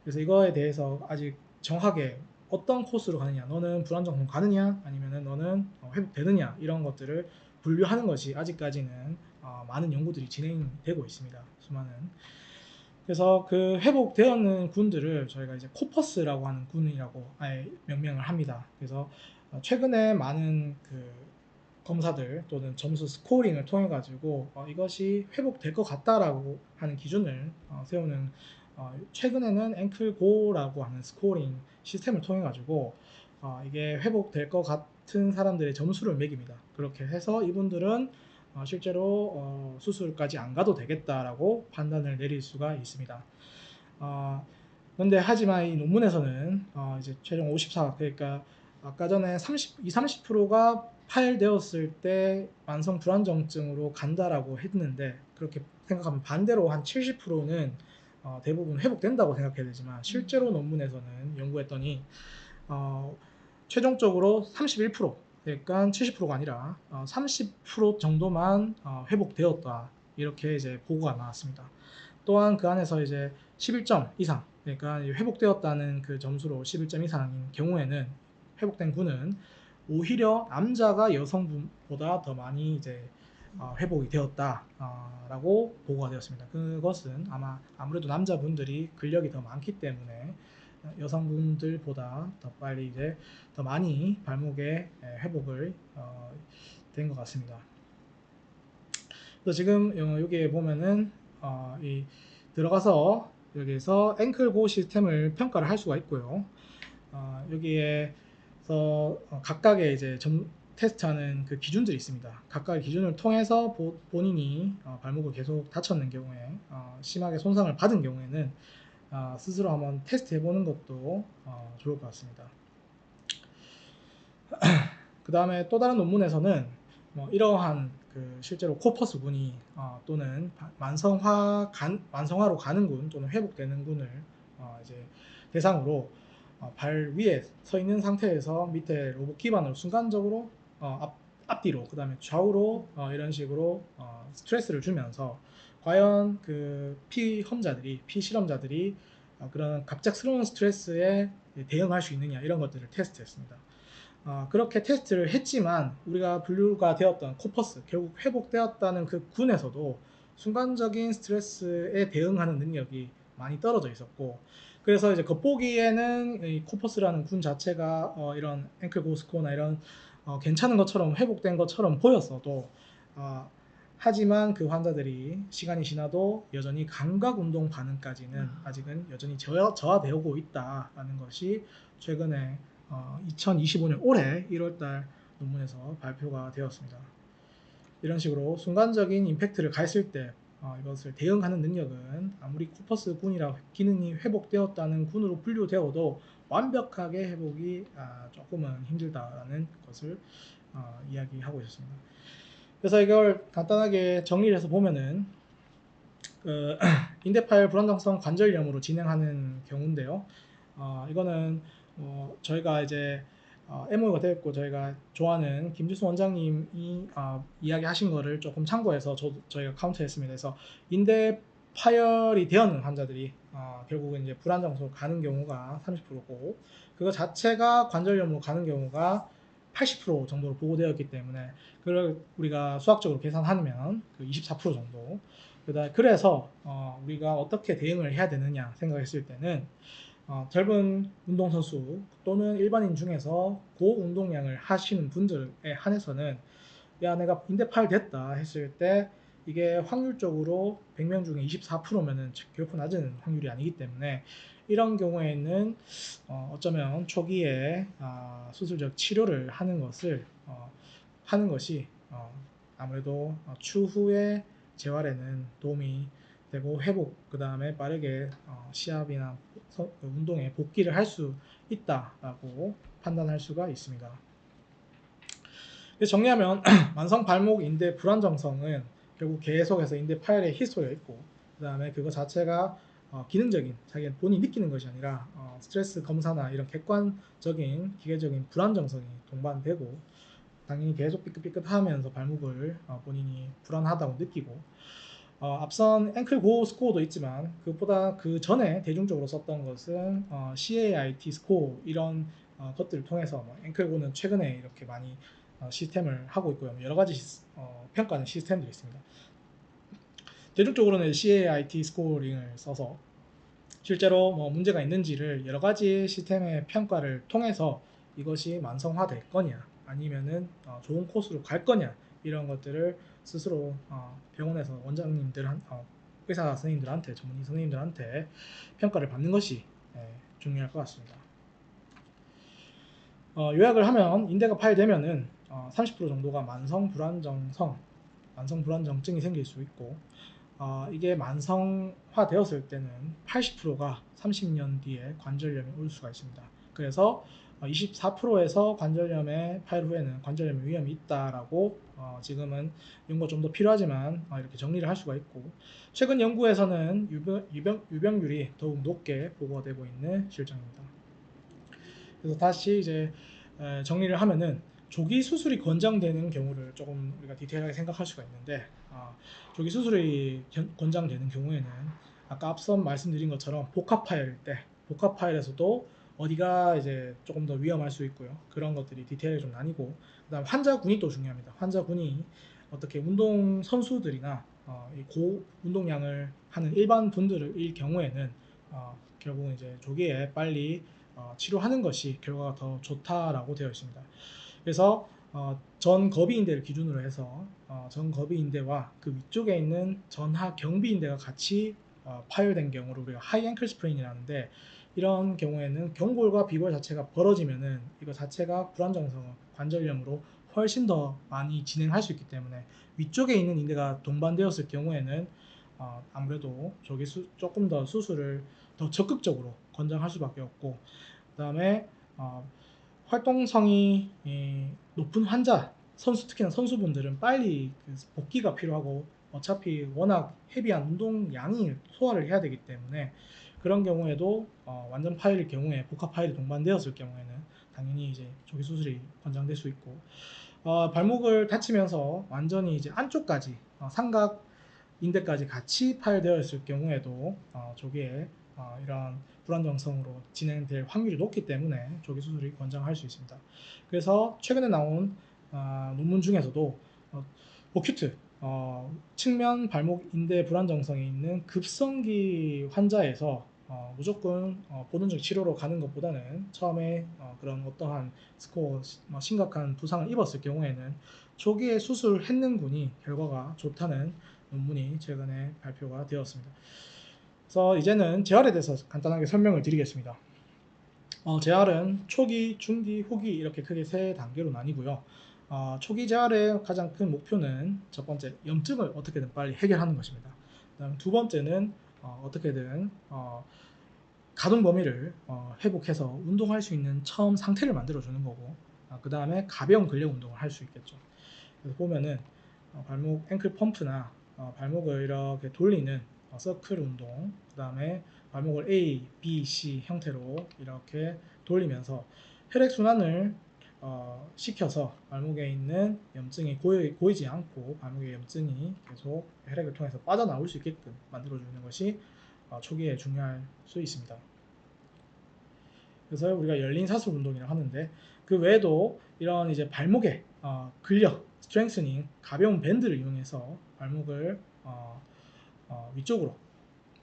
그래서 이거에 대해서 아직 정확하게 어떤 코스로 가느냐 너는 불안정성 가느냐 아니면은 너는 회복되느냐 이런 것들을 분류하는 것이 아직까지는 많은 연구들이 진행되고 있습니다. 수많은 그래서 그 회복되었는 군들을 저희가 이제 코퍼스라고 하는 군이라고 명명을 합니다. 그래서 최근에 많은 그 검사들 또는 점수 스코어링을 통해 가지고 이것이 회복될 것 같다라고 하는 기준을 세우는 최근에는 앵클고라고 하는 스코어링 시스템을 통해 가지고 이게 회복될 것 같은 사람들의 점수를 매깁니다. 그렇게 해서 이분들은 실제로 수술까지 안 가도 되겠다라고 판단을 내릴 수가 있습니다. 그런데 하지만 이 논문에서는 이제 최종 54, 그러니까 아까 전에 30%가 파열되었을 때 만성 불안정증으로 간다라고 했는데, 그렇게 생각하면 반대로 한 70%는 대부분 회복된다고 생각해야 되지만, 실제로 논문에서는 연구했더니 최종적으로 31%, 그러니까 70%가 아니라 30% 정도만 회복되었다, 이렇게 이제 보고가 나왔습니다. 또한 그 안에서 이제 11점 이상, 그러니까 회복되었다는 그 점수로 11점 이상인 경우에는, 회복된 군은 오히려 남자가 여성분보다 더 많이 이제 회복이 되었다라고 보고가 되었습니다. 그것은 아무래도 남자분들이 근력이 더 많기 때문에 여성분들보다 더 빨리 이제 더 많이 발목에 회복을 된 것 같습니다. 그래서 지금 여기에 보면은 이 들어가서 여기에서 앵클고 시스템을 평가를 할 수가 있고요. 여기에서 각각의 이제 테스트하는 그 기준들이 있습니다. 각각의 기준을 통해서 본인이 발목을 계속 다쳤는 경우에, 심하게 손상을 받은 경우에는 스스로 한번 테스트해 보는 것도 좋을 것 같습니다. 그 다음에 또 다른 논문에서는 이러한 그 실제로 코퍼스 군이 또는 만성화로 가는 군 또는 회복되는 군을 이제 대상으로 발 위에 서 있는 상태에서 밑에 로봇 기반으로 순간적으로 앞뒤로, 그 다음에 좌우로 이런 식으로 스트레스를 주면서 과연 그 피실험자들이 그런 갑작스러운 스트레스에 대응할 수 있느냐, 이런 것들을 테스트했습니다. 그렇게 테스트를 했지만 우리가 분류가 되었던 코퍼스, 결국 회복되었다는 그 군에서도 순간적인 스트레스에 대응하는 능력이 많이 떨어져 있었고, 그래서 이제 겉보기에는 이 코퍼스라는 군 자체가 이런 앵클 고스코나 이런 괜찮은 것처럼, 회복된 것처럼 보였어도 하지만 그 환자들이 시간이 지나도 여전히 감각 운동 반응까지는 아직은 여전히 저하되고 있다라는 것이 최근에 2025년 올해 1월달 논문에서 발표가 되었습니다. 이런 식으로 순간적인 임팩트를 가했을 때 이것을 대응하는 능력은 아무리 코퍼스 군이라 기능이 회복되었다는 군으로 분류되어도 완벽하게 회복이 조금은 힘들다라는 것을 이야기하고 있었습니다. 그래서 이걸 간단하게 정리를 해서 보면은 인대파열 불안정성 관절염으로 진행하는 경우인데요. 이거는 저희가 이제 MOU가 되었고, 저희가 좋아하는 김주수 원장님이 이야기하신 거를 조금 참고해서 저희가 카운트했습니다. 그래서 인대 파열이 되었는 환자들이 결국은 이제 불안정성으로 가는 경우가 30%고, 그거 자체가 관절염으로 가는 경우가 80% 정도로 보고되었기 때문에, 그걸 우리가 수학적으로 계산하면 그 24% 정도. 그래서 우리가 어떻게 대응을 해야 되느냐 생각했을 때는, 젊은 운동선수 또는 일반인 중에서 고운동량을 하시는 분들에 한해서는, 야, 내가 인대 파열 됐다 했을 때 이게 확률적으로 100명 중에 24%면은 결코 낮은 확률이 아니기 때문에, 이런 경우에는 어쩌면 초기에 수술적 치료를 하는 것이 아무래도 추후에 재활에는 도움이 되고, 회복, 그 다음에 빠르게 시합이나 운동에 복귀를 할 수 있다라고 판단할 수가 있습니다. 정리하면 만성 발목 인대 불안정성은 결국 계속해서 인대 파열의 히스토리가 있고, 그 다음에 그거 자체가 기능적인, 자기가 본인이 느끼는 것이 아니라 스트레스 검사나 이런 객관적인 기계적인 불안정성이 동반되고, 당연히 계속 삐끗삐끗하면서 발목을 본인이 불안하다고 느끼고, 앞선 앵클 고 스코어도 있지만 그것보다 그 전에 대중적으로 썼던 것은 CAIT 스코어, 이런 것들을 통해서 앵클 고는 최근에 이렇게 많이 시스템을 하고 있고요. 여러 가지 평가하는 시스템들이 있습니다. 대중적으로는 CAIT 스코어링을 써서 실제로 문제가 있는지를 여러 가지 시스템의 평가를 통해서 이것이 만성화될 거냐, 아니면은 좋은 코스로 갈 거냐, 이런 것들을 스스로 병원에서 의사 선생님들한테, 전문의 선생님들한테 평가를 받는 것이 중요할 것 같습니다. 요약을 하면 인대가 파열되면은 30% 정도가 만성 불안정성, 만성 불안정증이 생길 수 있고 이게 만성화되었을 때는 80%가 30년 뒤에 관절염이 올 수가 있습니다. 그래서 24%에서 관절염에 8일 후에는 관절염 위험이 있다라고 지금은 연구가 좀 더 필요하지만 이렇게 정리를 할 수가 있고 최근 연구에서는 유병률이 더욱 높게 보고가 되고 있는 실정입니다. 그래서 다시 이제 정리를 하면은 조기 수술이 권장되는 경우를 조금 우리가 디테일하게 생각할 수가 있는데 조기 수술이 권장되는 경우에는 아까 앞서 말씀드린 것처럼 복합 파열일 때 복합 파열에서도 어디가 이제 조금 더 위험할 수 있고요. 그런 것들이 디테일이 좀 나뉘고 그다음 환자군이 또 중요합니다. 환자군이 어떻게 운동 선수들이나 고 운동량을 하는 일반 분들일 경우에는 결국은 이제 조기에 빨리 치료하는 것이 결과가 더 좋다라고 되어 있습니다. 그래서 전 거비인대를 기준으로 해서 전 거비인대와 그 위쪽에 있는 전하 경비인대가 같이 파열된 경우를 우리가 하이 앵클 스프레인이라는데 이런 경우에는 경골과 비골 자체가 벌어지면은 이거 자체가 불안정성 관절염으로 훨씬 더 많이 진행할 수 있기 때문에 위쪽에 있는 인대가 동반되었을 경우에는 아무래도 조금 더 수술을 더 적극적으로 권장할 수밖에 없고 그다음에 활동성이 높은 환자 특히나 선수분들은 빨리 복귀가 필요하고 어차피 워낙 헤비한 운동량이 소화를 해야 되기 때문에 그런 경우에도 완전 파열일 경우에 복합 파열이 동반되었을 경우에는 당연히 이제 조기 수술이 권장될 수 있고 발목을 다치면서 완전히 이제 안쪽까지 삼각 인대까지 같이 파열되어 있을 경우에도 조기에 이런 불안정성으로 진행될 확률이 높기 때문에 조기 수술이 권장할 수 있습니다. 그래서 최근에 나온 논문 중에서도 오큐트 측면 발목 인대 불안정성이 있는 급성기 환자에서 무조건 보존적 치료로 가는 것보다는 처음에 그런 어떠한 심각한 부상을 입었을 경우에는 초기에 수술했는 군이 결과가 좋다는 논문이 최근에 발표가 되었습니다. 그래서 이제는 재활에 대해서 간단하게 설명을 드리겠습니다. 재활은 초기, 중기, 후기 이렇게 크게 세 단계로 나뉘고요. 초기 재활의 가장 큰 목표는 첫 번째 염증을 어떻게든 빨리 해결하는 것입니다. 그다음 두 번째는 어떻게든 가동 범위를 회복해서 운동할 수 있는 처음 상태를 만들어 주는 거고 그 다음에 가벼운 근력 운동을 할 수 있겠죠. 그래서 보면은 발목 앵클 펌프나 발목을 이렇게 돌리는 서클 운동, 그 다음에 발목을 A, B, C 형태로 이렇게 돌리면서 혈액 순환을 시켜서 발목에 있는 염증이 고이지 않고 발목의 염증이 계속 혈액을 통해서 빠져나올 수 있게끔 만들어주는 것이 초기에 중요할 수 있습니다. 그래서 우리가 열린 사슬 운동이라고 하는데 그 외에도 이런 이제 발목의 근력, 스트렝스닝, 가벼운 밴드를 이용해서 발목을 위쪽으로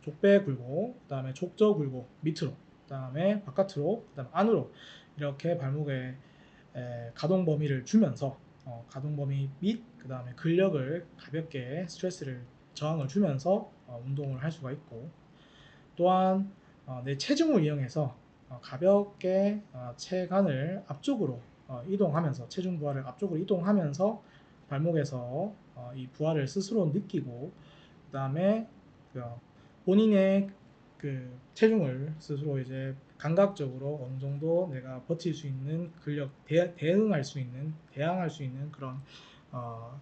족배 굴고 그다음에 족저 굴고 밑으로 그다음에 바깥으로 그다음에 안으로 이렇게 발목에 가동 범위를 주면서 가동 범위 및 그다음에 근력을 가볍게 스트레스를 저항을 주면서 운동을 할 수가 있고 또한 내 체중을 이용해서 가볍게 체간을 앞쪽으로 이동하면서 체중 부하를 앞쪽으로 이동하면서 발목에서 이 부하를 스스로 느끼고 그 다음에 본인의 그 체중을 스스로 이제 감각적으로 어느 정도 내가 버틸 수 있는 근력 대항할 수 있는 그런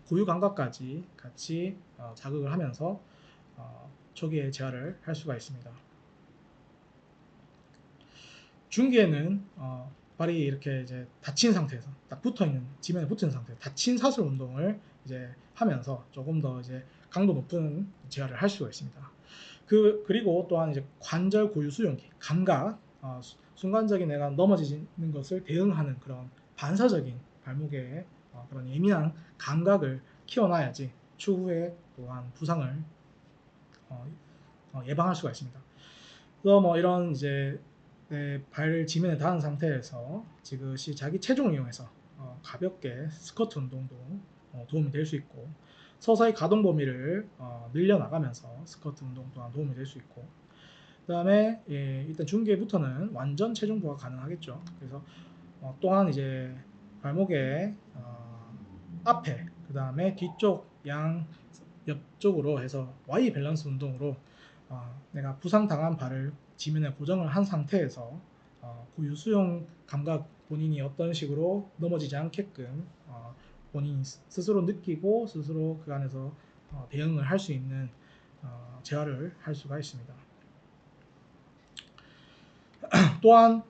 고유 감각까지 같이 자극을 하면서 초기에 재활을 할 수가 있습니다. 중기에는 발이 이렇게 이제 닫힌 상태에서 딱 붙어 있는 지면에 붙은 상태에서 닫힌 사슬 운동을 이제 하면서 조금 더 이제 강도 높은 재활을 할 수가 있습니다. 그리고 또한 이제 관절 고유 수용기 감각 순간적인 내가 넘어지는 것을 대응하는 그런 반사적인 발목의 그런 예민한 감각을 키워놔야지 추후에 또한 부상을 예방할 수가 있습니다. 그래서 뭐 이런 이제 발 지면에 닿은 상태에서 지그시 자기 체중을 이용해서 가볍게 스쿼트 운동도 도움이 될 수 있고 서서히 가동 범위를 늘려나가면서 스쿼트 운동 또한 도움이 될 수 있고 그 다음에 일단 중기부터는 완전 체중 부하가 가능하겠죠. 그래서 또한 이제 발목의 앞에 그 다음에 뒤쪽 양 옆쪽으로 해서 Y 밸런스 운동으로 내가 부상당한 발을 지면에 고정을 한 상태에서 고유 수용 감각 본인이 어떤 식으로 넘어지지 않게끔 본인이 스스로 느끼고 스스로 그 안에서 대응을 할 수 있는 재활을 할 수가 있습니다. 또한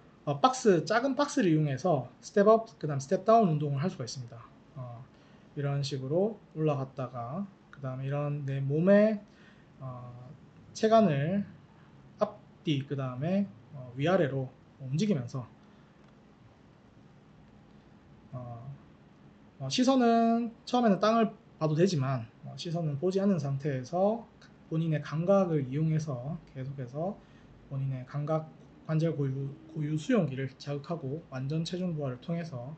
작은 박스를 이용해서 스텝업, 그 다음 스텝다운 운동을 할 수가 있습니다. 이런 식으로 올라갔다가 그 다음에 이런 내 몸의 체간을 앞뒤 그 다음에 위아래로 움직이면서 시선은 처음에는 땅을 봐도 되지만 시선은 보지 않는 상태에서 본인의 감각을 이용해서 계속해서 본인의 감각 관절 고유 수용기를 자극하고 완전 체중 부하를 통해서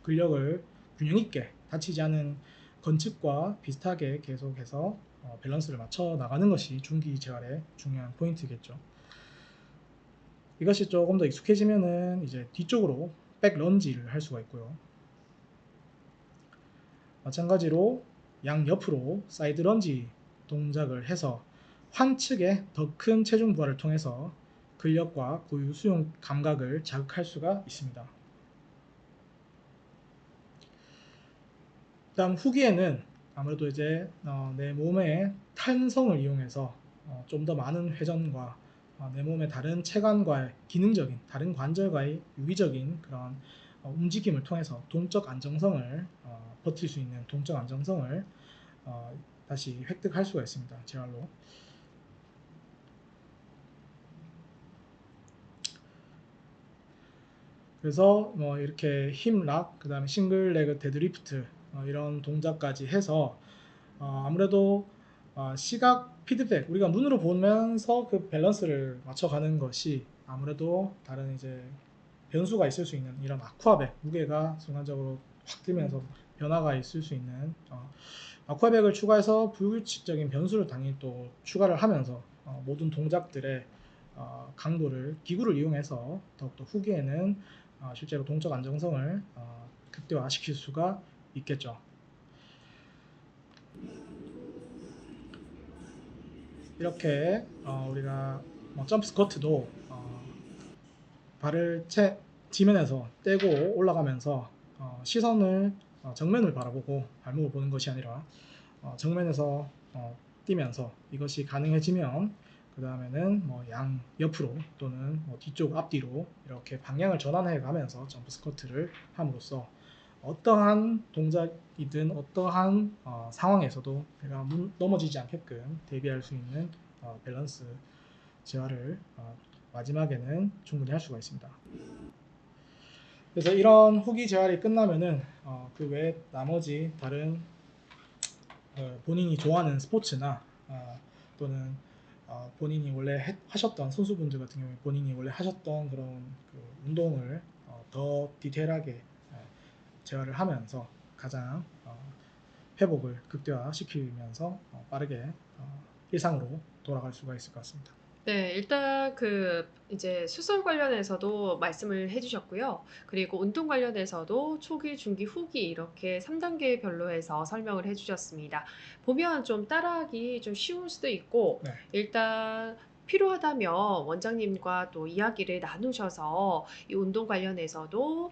근력을 균형 있게 다치지 않은 건축과 비슷하게 계속해서 밸런스를 맞춰 나가는 것이 중기 재활의 중요한 포인트겠죠. 이것이 조금 더 익숙해지면은 이제 뒤쪽으로 백 런지를 할 수가 있고요. 마찬가지로 양옆으로 사이드 런지 동작을 해서 환측의 더 큰 체중 부하를 통해서 근력과 고유 수용 감각을 자극할 수가 있습니다. 다음 후기에는 아무래도 이제 내 몸의 탄성을 이용해서 좀 더 많은 회전과 내 몸의 다른 체관과의 기능적인 다른 관절과의 유기적인 그런 움직임을 통해서 동적 안정성을 버틸 수 있는 동적 안정성을 다시 획득할 수가 있습니다. 재활로. 그래서 이렇게 힙락, 그 다음에 싱글 레그 데드리프트 이런 동작까지 해서 아무래도 시각 피드백, 우리가 눈으로 보면서 그 밸런스를 맞춰가는 것이 아무래도 다른 이제 변수가 있을 수 있는 이런 아쿠아백, 무게가 순간적으로 확 뜨면서 변화가 있을 수 있는 아쿠아백을 추가해서 불규칙적인 변수를 당연히 또 추가를 하면서 모든 동작들의 강도를 기구를 이용해서 더욱더 후기에는 실제로 동적 안정성을 극대화시킬 수가 있겠죠. 이렇게 우리가 점프 스쿼트도 발을 지면에서 떼고 올라가면서 시선을 정면을 바라보고 발목을 보는 것이 아니라 정면에서 뛰면서 이것이 가능해지면 그 다음에는 양 옆으로 또는 뒤쪽 앞뒤로 이렇게 방향을 전환해 가면서 점프 스쿼트를 함으로써 어떠한 동작이든 어떠한 상황에서도 내가 넘어지지 않게끔 대비할 수 있는 밸런스 재활을 마지막에는 충분히 할 수가 있습니다. 그래서 이런 후기 재활이 끝나면은 그 외에 나머지 다른 본인이 좋아하는 스포츠나 또는 본인이 원래 하셨던 선수분들 같은 경우에 본인이 원래 하셨던 그런 그 운동을 더 디테일하게 재활을 하면서 가장 회복을 극대화시키면서 빠르게 일상으로 돌아갈 수가 있을 것 같습니다. 네. 일단 이제 수술 관련해서도 말씀을 해 주셨고요. 그리고 운동 관련해서도 초기, 중기, 후기 이렇게 3 단계별로 해서 설명을 해 주셨습니다. 보면 좀 따라하기 좀 쉬울 수도 있고 네. 일단 필요하다면 원장님과 또 이야기를 나누셔서 이 운동 관련해서도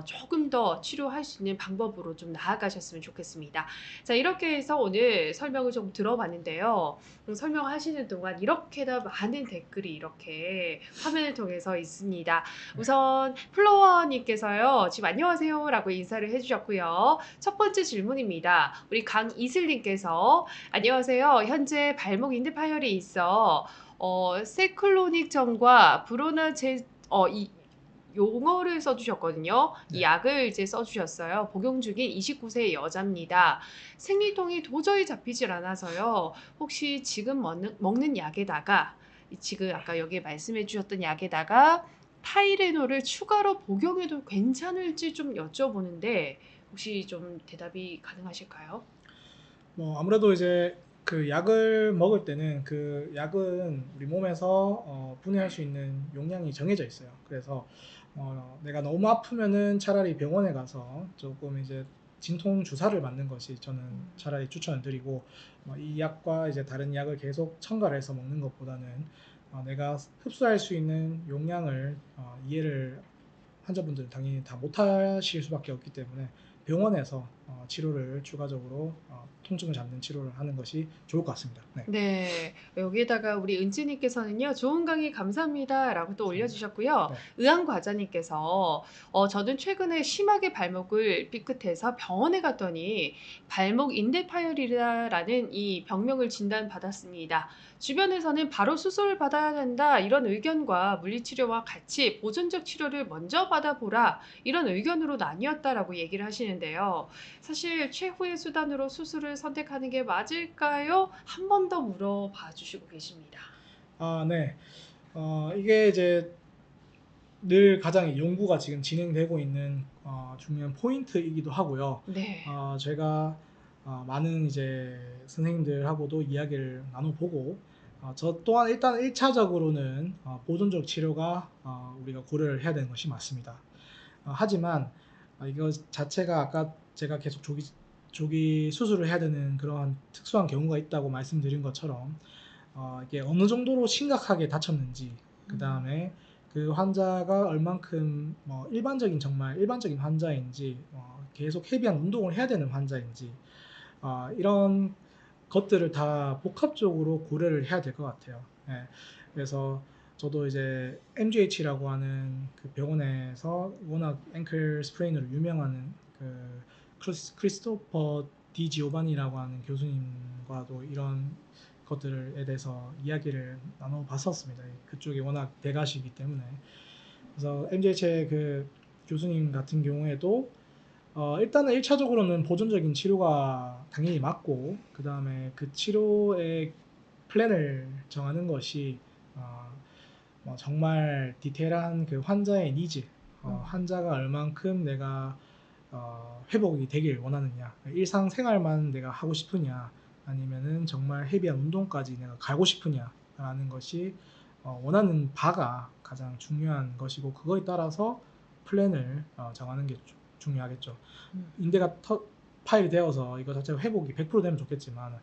조금 더 치료할 수 있는 방법으로 좀 나아가셨으면 좋겠습니다. 자, 이렇게 해서 오늘 설명을 좀 들어봤는데요. 설명하시는 동안 이렇게나 많은 댓글이 이렇게 화면을 통해서 있습니다. 네. 우선 플로워님께서요. 지금 안녕하세요라고 인사를 해주셨고요. 첫 번째 질문입니다. 우리 강이슬님께서 안녕하세요. 현재 발목 인대 파열이 있어 세클로닉점과 브로나제 이 용어를 써주셨거든요. 이 네. 약을 이제 써주셨어요. 복용 중인 29세 여자입니다. 생리통이 도저히 잡히질 않아서요. 혹시 지금 먹는 약에다가 지금 아까 여기 말씀해 주셨던 약에다가 타이레놀을 추가로 복용해도 괜찮을지 좀 여쭤보는데 혹시 좀 대답이 가능하실까요? 아무래도 이제 그 약을 먹을 때는 그 약은 우리 몸에서 분해할 수 있는 용량이 정해져 있어요. 그래서 내가 너무 아프면은 차라리 병원에 가서 조금 이제 진통 주사를 맞는 것이 저는 차라리 추천을 드리고 이 약과 이제 다른 약을 계속 첨가를 해서 먹는 것보다는 내가 흡수할 수 있는 용량을 이해를 환자분들은 당연히 다 못하실 수밖에 없기 때문에 병원에서 치료를 추가적으로 통증을 잡는 치료를 하는 것이 좋을 것 같습니다. 네, 네. 여기에다가 우리 은지님께서는요. "좋은 강의 감사합니다."라고 또 감사합니다. 올려주셨고요. 네, 의왕과장님께서 "저는 최근에 심하게 발목을 삐끗해서 병원에 갔더니 발목 인대 파열이라는 이 병명을 진단받았습니다. 주변에서는 '바로 수술을 받아야 된다.' 이런 의견과 '물리치료와 같이 보존적 치료를 먼저 받아보라.' 이런 의견으로 나뉘었다라고 얘기를 하시는데요. 사실 최후의 수단으로 수술을 선택하는 게 맞을까요? 한 번 더 물어봐 주시고 계십니다. 네. 이게 이제 늘 가장 연구가 지금 진행되고 있는 중요한 포인트이기도 하고요. 네. 제가 많은 이제 선생님들하고도 이야기를 나눠보고 저 또한 일단 1차적으로는 보존적 치료가 우리가 고려를 해야 되는 것이 맞습니다. 하지만 이거 자체가 아까 제가 계속 조기 수술을 해야 되는 그런 특수한 경우가 있다고 말씀드린 것처럼 이게 어느 정도로 심각하게 다쳤는지 그 다음에 그 환자가 얼만큼 정말 일반적인 환자인지 계속 헤비한 운동을 해야 되는 환자인지 이런 것들을 다 복합적으로 고려를 해야 될 것 같아요. 예. 그래서 저도 이제 MGH라고 하는 그 병원에서 워낙 앵클 스프레인으로 유명한 그 크리스토퍼 디 지오바니라고 하는 교수님과도 이런 것들에 대해서 이야기를 나눠봤었습니다. 그쪽이 워낙 대가시기 때문에. 그래서 MGH의 그 교수님 같은 경우에도 일단은 1차적으로는 보존적인 치료가 당연히 맞고 그 다음에 그 치료의 플랜을 정하는 것이 어, 정말 디테일한 그 환자의 니즈, 환자가 얼만큼 내가 회복이 되길 원하느냐, 일상생활만 내가 하고 싶으냐, 아니면은 정말 헤비한 운동까지 내가 가고 싶으냐라는 것이 원하는 바가 가장 중요한 것이고 그거에 따라서 플랜을 정하는 게 중요하겠죠. 음. 인대가 파열이 되어서 이거 자체가 회복이 100% 되면 좋겠지만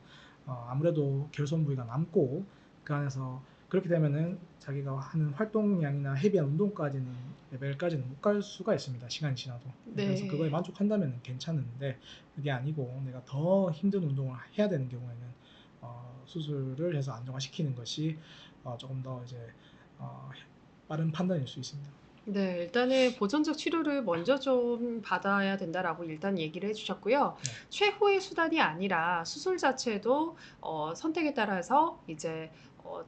아무래도 결손 부위가 남고 그 안에서 그렇게 되면은 자기가 하는 활동량이나 헤비한 운동까지는 레벨까지는 못 갈 수가 있습니다. 시간이 지나도. 그래서 그거에 네. 만족한다면 괜찮은데 그게 아니고 내가 더 힘든 운동을 해야 되는 경우에는 수술을 해서 안정화시키는 것이 조금 더 이제 어, 빠른 판단일 수 있습니다. 네. 일단은 보존적 치료를 먼저 좀 받아야 된다라고 일단 얘기를 해 주셨고요. 네. 최후의 수단이 아니라 수술 자체도 선택에 따라서 이제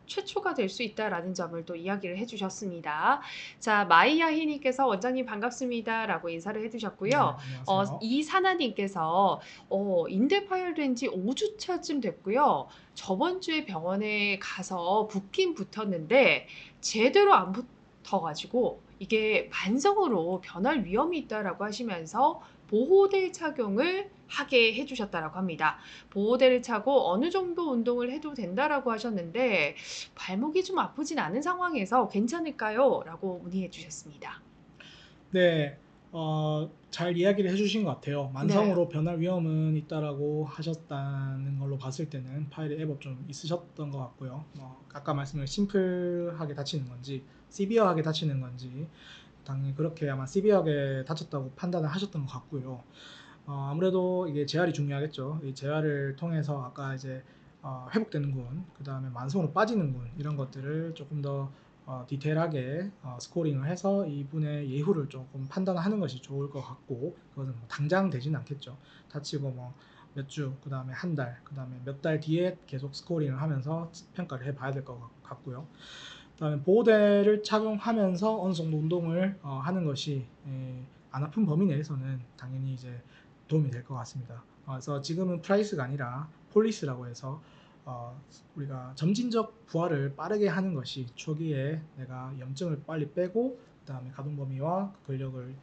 최초가 될 수 있다라는 점을 또 이야기를 해 주셨습니다. 자, 마이야희 님께서 "원장님 반갑습니다."라고 인사를 해 네, 주셨고요. 안녕하세요. 이사나 님께서 "인대 파열된 지 5 주차쯤 됐고요. 저번 주에 병원에 가서 붓긴 붙었는데 제대로 안 붙어 가지고 이게 만성으로 변할 위험이 있다라고 하시면서 보호대 착용을 하게 해 주셨다라고 합니다. 보호대를 차고 어느 정도 운동을 해도 된다라고 하셨는데 발목이 좀 아프진 않은 상황에서 괜찮을까요? 라고 문의해 주셨습니다. 네, 잘 이야기를 해주신 것 같아요. 네. 만성으로 변할 위험은 있다라고 하셨다는 걸로 봤을 때는 파일이 애법 좀 있으셨던 것 같고요. 아까 말씀을 심플하게 다치는 건지, 시비어하게 다치는 건지, 당연히 그렇게 아마 시비어하게 다쳤다고 판단을 하셨던 것 같고요. 아무래도 이게 재활이 중요하겠죠. 이 재활을 통해서 아까 이제 회복되는 군, 그 다음에 만성으로 빠지는 군 이런 것들을 조금 더 디테일하게 스코링을 해서 이분의 예후를 조금 판단하는 것이 좋을 것 같고 그것은 뭐 당장 되진 않겠죠. 다치고 뭐 몇 주, 그 다음에 한 달, 그 다음에 몇 달 뒤에 계속 스코링을 하면서 평가를 해봐야 될 것 같고요. 그다음에 보호대를 착용하면서 어느 정도 운동을 하는 것이 안 아픈 범위 내에서는 당연히 이제 도움이 될 것 같습니다. 그래서 지금은 프라이스가 아니라 폴리스라고 해서 우리가 점진적 부하를 빠르게 하는 것이 초기에 내가 염증을 빨리 빼고 그다음에 가동 범위와 근력을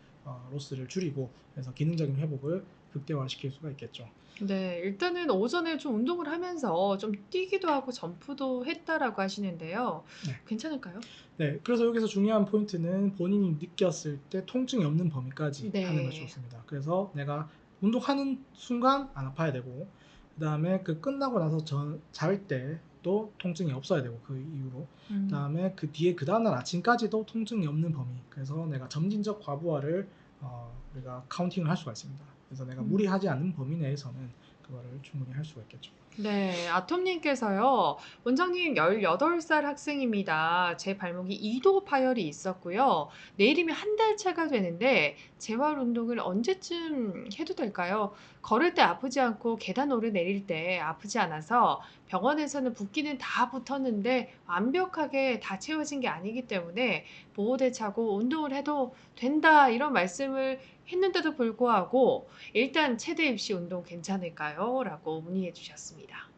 로스를 줄이고 그래서 기능적인 회복을 극대화시킬 수가 있겠죠. 네. 일단은 오전에 좀 운동을 하면서 좀 뛰기도 하고 점프도 했다라고 하시는데요. 네. 괜찮을까요? 네, 그래서 여기서 중요한 포인트는 본인이 느꼈을 때 통증이 없는 범위까지 하는 것이 네. 좋습니다. 그래서 내가 운동하는 순간 안 아파야 되고, 그 다음에 그 끝나고 나서 잘 때도 통증이 없어야 되고, 그 이후로. 그 다음에 그 뒤에 그 다음날 아침까지도 통증이 없는 범위. 그래서 내가 점진적 과부하를 우리가 카운팅을 할 수가 있습니다. 그래서 내가 음. 무리하지 않는 범위 내에서는 그거를 충분히 할 수가 있겠죠. 네, 아톰님께서요, 원장님 18살 학생입니다. 제 발목이 2도 파열이 있었고요. 내일이면 한 달 차가 되는데 재활 운동을 언제쯤 해도 될까요? 걸을 때 아프지 않고 계단 오르내릴 때 아프지 않아서 병원에서는 붓기는 다 붙었는데 완벽하게 다 채워진 게 아니기 때문에 보호대 차고 운동을 해도 된다 이런 말씀을 했는데도 불구하고 일단 체대 입시 운동 괜찮을까요? 라고 문의해 주셨습니다.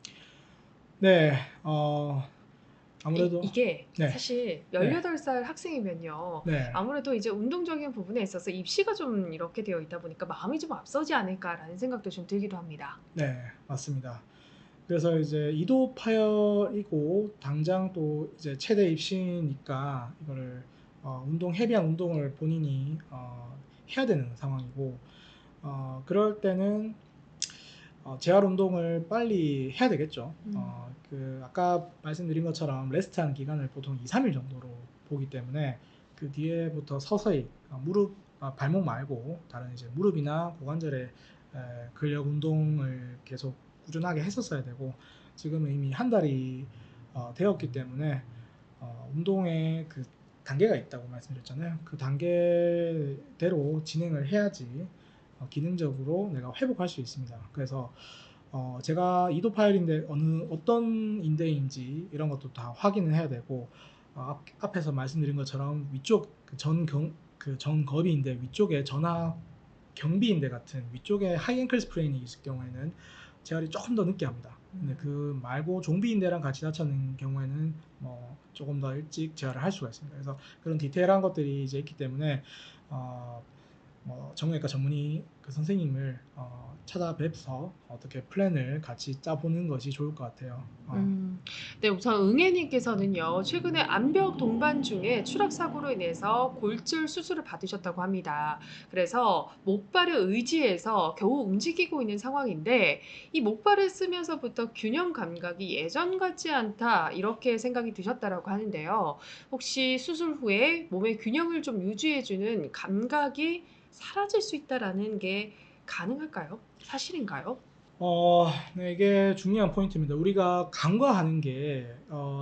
네, 아무래도, 이게 네, 사실 네, 18살 학생이면요. 네, 아무래도 이제 운동적인 부분에 있어서 입시가 좀 이렇게 되어 있다 보니까 마음이 좀 앞서지 않을까라는 생각도 좀 들기도 합니다. 네, 맞습니다. 그래서 이제 이도 파열이고 당장 또 이제 최대 입시니까 이거를 운동 헤비한 운동을 본인이 해야 되는 상황이고 그럴 때는 재활 운동을 빨리 해야 되겠죠. 음. 그 아까 말씀드린 것처럼 레스트하는 기간을 보통 2, 3일 정도로 보기 때문에 그 뒤에부터 서서히 발목 말고 다른 이제 무릎이나 고관절의 근력 운동을 계속 꾸준하게 했었어야 되고 지금은 이미 한 달이 되었기 때문에 운동에 그 단계가 있다고 말씀드렸잖아요. 그 단계대로 진행을 해야지 기능적으로 내가 회복할 수 있습니다. 그래서 제가 이도 파열인데 어떤 인대인지 이런 것도 다 확인을 해야 되고 앞에서 말씀드린 것처럼 위쪽 그 전거비인대 위쪽에 전하 경비인대 같은 위쪽에 하이 앵클 스프레인이 있을 경우에는 재활이 조금 더 늦게 합니다. 근데 그 말고 종비인대랑 같이 다쳤는 경우에는 뭐 조금 더 일찍 재활을 할 수가 있습니다. 그래서 그런 디테일한 것들이 이제 있기 때문에 정형외과 전문의 그 선생님을 찾아뵈서 어떻게 플랜을 같이 짜보는 것이 좋을 것 같아요. 음. 네, 우선 응애님께서는요, 최근에 암벽 동반 중에 추락사고로 인해서 골절 수술을 받으셨다고 합니다. 그래서 목발을 의지해서 겨우 움직이고 있는 상황인데, 이 목발을 쓰면서부터 균형 감각이 예전 같지 않다, 이렇게 생각이 드셨다라고 하는데요. 혹시 수술 후에 몸의 균형을 좀 유지해주는 감각이 사라질 수 있다라는 게 가능할까요? 사실인가요? 네, 이게 중요한 포인트입니다. 우리가 간과하는 게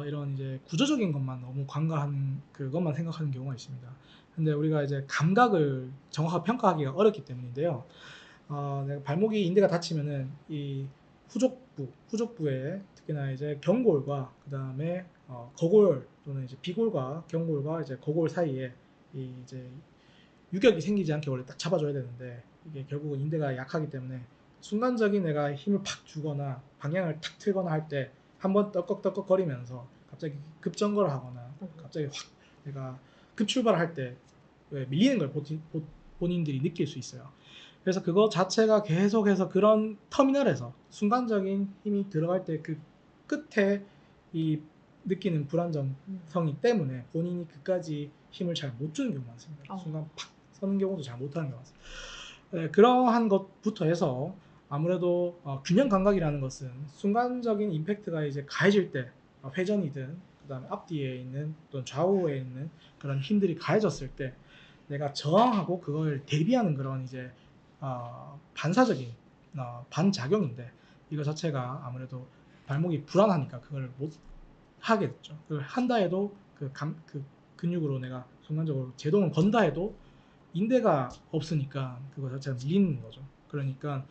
이런 이제 구조적인 것만 너무 간과하는 그것만 생각하는 경우가 있습니다. 근데 우리가 이제 감각을 정확하게 평가하기가 어렵기 때문인데요. 내가 발목이 인대가 다치면은 이 후족부에 특히나 이제 경골과 그 다음에 거골 또는 이제 비골과 경골과 이제 거골 사이에 이 이제 유격이 생기지 않게 원래 딱 잡아줘야 되는데 이게 결국은 인대가 약하기 때문에 순간적인 내가 힘을 팍 주거나 방향을 탁 틀거나 할 때 한번 떡꺽떡꺽 거리면서 갑자기 급정거를 하거나 갑자기 확 내가 급출발을 할 때 밀리는 걸 본인들이 느낄 수 있어요. 그래서 그거 자체가 계속해서 그런 터미널에서 순간적인 힘이 들어갈 때 그 끝에 이 느끼는 불안정성이 때문에 본인이 그까지 힘을 잘 못 주는 경우가 많습니다. 순간 팍 서는 경우도 잘 못하는 경우가 많습니다. 그러한 것부터 해서 아무래도 균형 감각이라는 것은 순간적인 임팩트가 이제 가해질 때 회전이든 그다음에 앞뒤에 있는 또는 좌우에 있는 그런 힘들이 가해졌을 때 내가 저항하고 그걸 대비하는 그런 이제 반사적인 반작용인데 이거 자체가 아무래도 발목이 불안하니까 그걸 못 하게 됐죠. 그걸 한다 해도 그 근육으로 내가 순간적으로 제동을 건다 해도 인대가 없으니까 그거 자체가 밀리는 거죠. 그러니까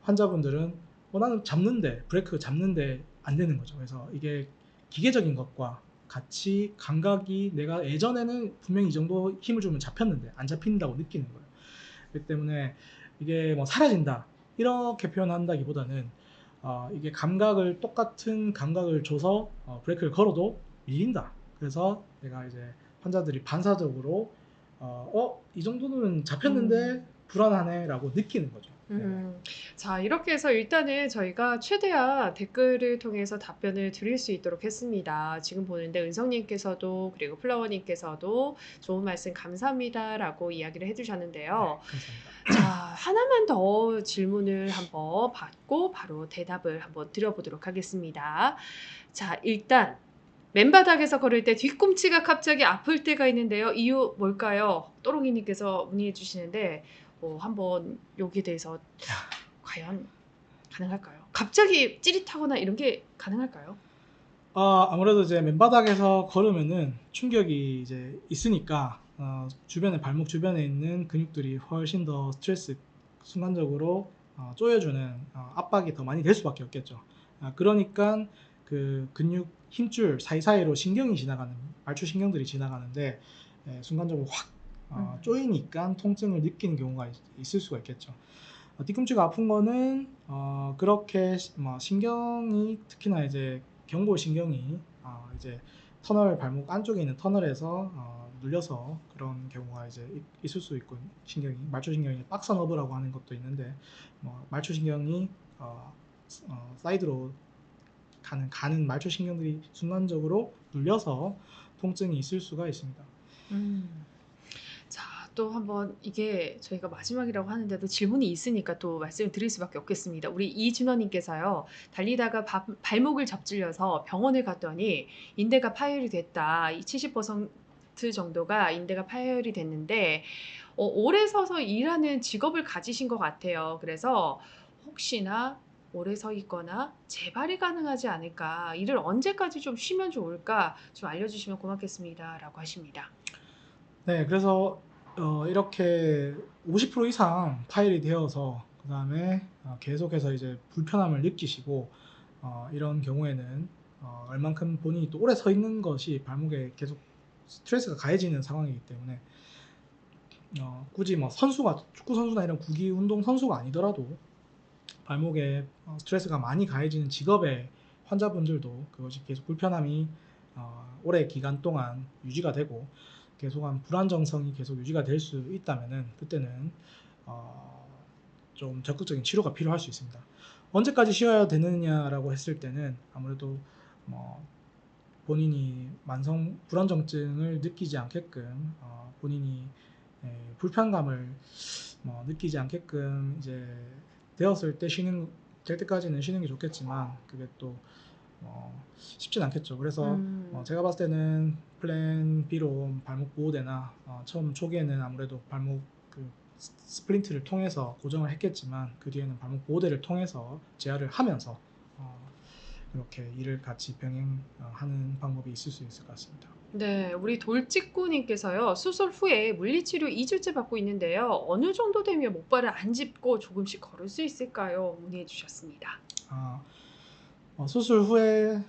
환자분들은 나는 잡는데 브레이크 잡는데 안 되는 거죠. 그래서 이게 기계적인 것과 같이 감각이 내가 예전에는 분명히 이 정도 힘을 주면 잡혔는데 안 잡힌다고 느끼는 거예요. 그렇기 때문에 이게 뭐 사라진다 이렇게 표현한다기보다는 이게 감각을 똑같은 감각을 줘서 브레이크를 걸어도 밀린다. 그래서 내가 이제 환자들이 반사적으로 이 정도는 잡혔는데 불안하네라고 느끼는 거죠. 네네. 자, 이렇게 해서 일단은 저희가 최대한 댓글을 통해서 답변을 드릴 수 있도록 했습니다. 지금 보는데 은성님께서도 그리고 플라워님께서도 좋은 말씀 감사합니다라고 이야기를 네, 해주셨는데요. 감사합니다. 자, 하나만 더 질문을 한번 받고 바로 대답을 한번 드려보도록 하겠습니다. 자, 일단 맨바닥에서 걸을 때 뒤꿈치가 갑자기 아플 때가 있는데요. 이유 뭘까요? 또롱이님께서 문의해 주시는데 한번 여기에 대해서 과연 가능할까요? 갑자기 찌릿하거나 이런 게 가능할까요? 아무래도 이제 맨바닥에서 걸으면은 충격이 이제 있으니까 주변에 발목 주변에 있는 근육들이 훨씬 더 스트레스 순간적으로 조여주는 압박이 더 많이 될 수밖에 없겠죠. 그러니까 그 근육 힘줄 사이사이로 신경이 지나가는 말초 신경들이 지나가는데 순간적으로 확 음. 조이니까 통증을 느끼는 경우가 있을 수가 있겠죠. 뒤꿈치가 아픈 거는 그렇게 뭐 신경이 특히나 이제 경골신경이 이제 터널 발목 안쪽에 있는 터널에서 눌려서 그런 경우가 이제 있을 수 있고 신경이 말초신경이 박스 너브라고 하는 것도 있는데 뭐 말초신경이 사이드로 가는 말초신경들이 순간적으로 눌려서 통증이 있을 수가 있습니다. 음. 자, 또 한번 이게 저희가 마지막이라고 하는데도 질문이 있으니까 또 말씀을 드릴 수밖에 없겠습니다. 우리 이준원님께서요, 달리다가 발목을 접질려서 병원을 갔더니 인대가 파열이 됐다. 이 70% 정도가 인대가 파열이 됐는데, 오래 서서 일하는 직업을 가지신 것 같아요. 그래서 혹시나 오래 서 있거나 재발이 가능하지 않을까, 일을 언제까지 좀 쉬면 좋을까 좀 알려주시면 고맙겠습니다라고 하십니다. 네, 그래서 이렇게 50% 이상 파열이 되어서 그 다음에 계속해서 이제 불편함을 느끼시고 이런 경우에는 얼만큼 본인이 또 오래 서 있는 것이 발목에 계속 스트레스가 가해지는 상황이기 때문에 굳이 뭐 선수가 축구 선수나 이런 구기 운동 선수가 아니더라도 발목에 스트레스가 많이 가해지는 직업의 환자분들도 그것이 계속 불편함이 오래 기간 동안 유지가 되고 계속한 불안정성이 계속 유지가 될 수 있다면은 그때는 좀 적극적인 치료가 필요할 수 있습니다. 언제까지 쉬어야 되느냐라고 했을 때는 아무래도 뭐 본인이 만성 불안정증을 느끼지 않게끔 본인이 불편감을 느끼지 않게끔 이제 되었을 때 될 때까지는 쉬는 게 좋겠지만 그게 또 쉽진 않겠죠. 그래서 제가 봤을 때는 플랜 B로 발목 보호대나 처음 초기에는 아무래도 발목 그 스플린트를 통해서 고정을 했겠지만 그 뒤에는 발목 보호대를 통해서 재활을 하면서 이렇게 일을 같이 병행하는 방법이 있을 수 있을 것 같습니다. 네, 우리 돌직구님께서요, 수술 후에 물리치료 2주째 받고 있는데요. 어느 정도 되면 목발을 안 짚고 조금씩 걸을 수 있을까요? 문의해 주셨습니다. 아, 수술 후에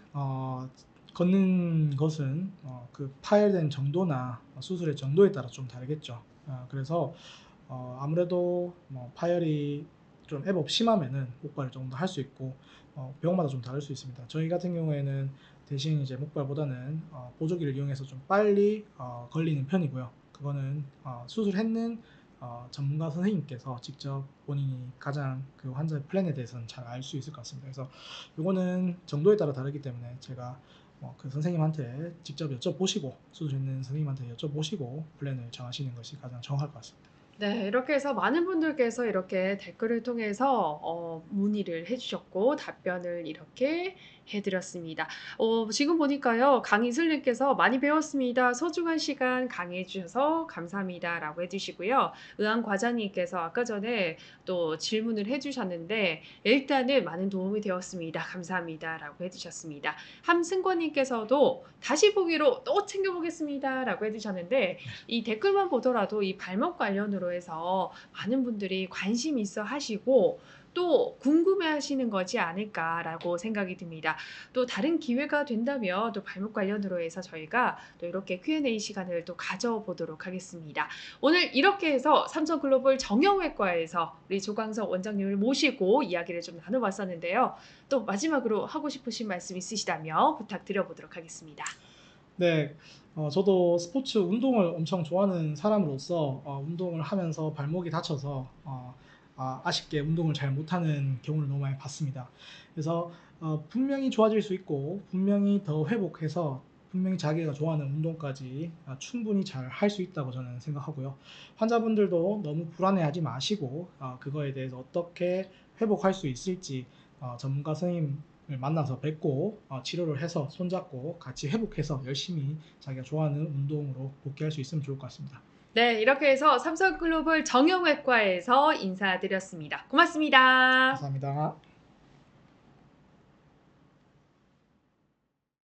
걷는 것은 그 파열된 정도나 수술의 정도에 따라 좀 다르겠죠. 그래서 아무래도 뭐 파열이 좀 애법 심하면은 목발을 조금 더 할 수 있고 병마다 좀 다를 수 있습니다. 저희 같은 경우에는 대신 이제 목발보다는 보조기를 이용해서 좀 빨리 걸리는 편이고요. 그거는 수술했는 전문가 선생님께서 직접 본인이 가장 그 환자의 플랜에 대해서는 잘 알 수 있을 것 같습니다. 그래서 이거는 정도에 따라 다르기 때문에 제가 그 선생님한테 직접 여쭤보시고 수술했는 선생님한테 여쭤보시고 플랜을 정하시는 것이 가장 정확할 것 같습니다. 네, 이렇게 해서 많은 분들께서 이렇게 댓글을 통해서 문의를 해주셨고 답변을 이렇게 해드렸습니다. 지금 보니까요, 강이슬님께서 많이 배웠습니다. 소중한 시간 강의해 주셔서 감사합니다라고 해주시고요. 의왕과장님께서 아까 전에 또 질문을 해주셨는데 일단은 많은 도움이 되었습니다. 감사합니다라고 해주셨습니다. 함승권님께서도 다시 보기로 또 챙겨보겠습니다라고 해주셨는데 이 댓글만 보더라도 이 발목 관련으로 해서 많은 분들이 관심 있어 하시고 또 궁금해 하시는 거지 않을까라고 생각이 듭니다. 또 다른 기회가 된다면 또 발목 관련으로 해서 저희가 또 이렇게 Q&A 시간을 또 가져보도록 하겠습니다. 오늘 이렇게 해서 삼성글로벌 정형외과에서 우리 조광석 원장님을 모시고 이야기를 좀 나눠봤었는데요. 또 마지막으로 하고 싶으신 말씀 있으시다면 부탁드려보도록 하겠습니다. 네, 저도 스포츠 운동을 엄청 좋아하는 사람으로서 운동을 하면서 발목이 다쳐서 아쉽게 운동을 잘 못하는 경우를 너무 많이 봤습니다. 그래서 분명히 좋아질 수 있고 분명히 더 회복해서 분명히 자기가 좋아하는 운동까지 충분히 잘 할 수 있다고 저는 생각하고요. 환자분들도 너무 불안해하지 마시고 그거에 대해서 어떻게 회복할 수 있을지 전문가 선생님을 만나서 뵙고 치료를 해서 손잡고 같이 회복해서 열심히 자기가 좋아하는 운동으로 복귀할 수 있으면 좋을 것 같습니다. 네, 이렇게 해서 삼성글로벌 정형외과에서 인사드렸습니다. 고맙습니다. 감사합니다.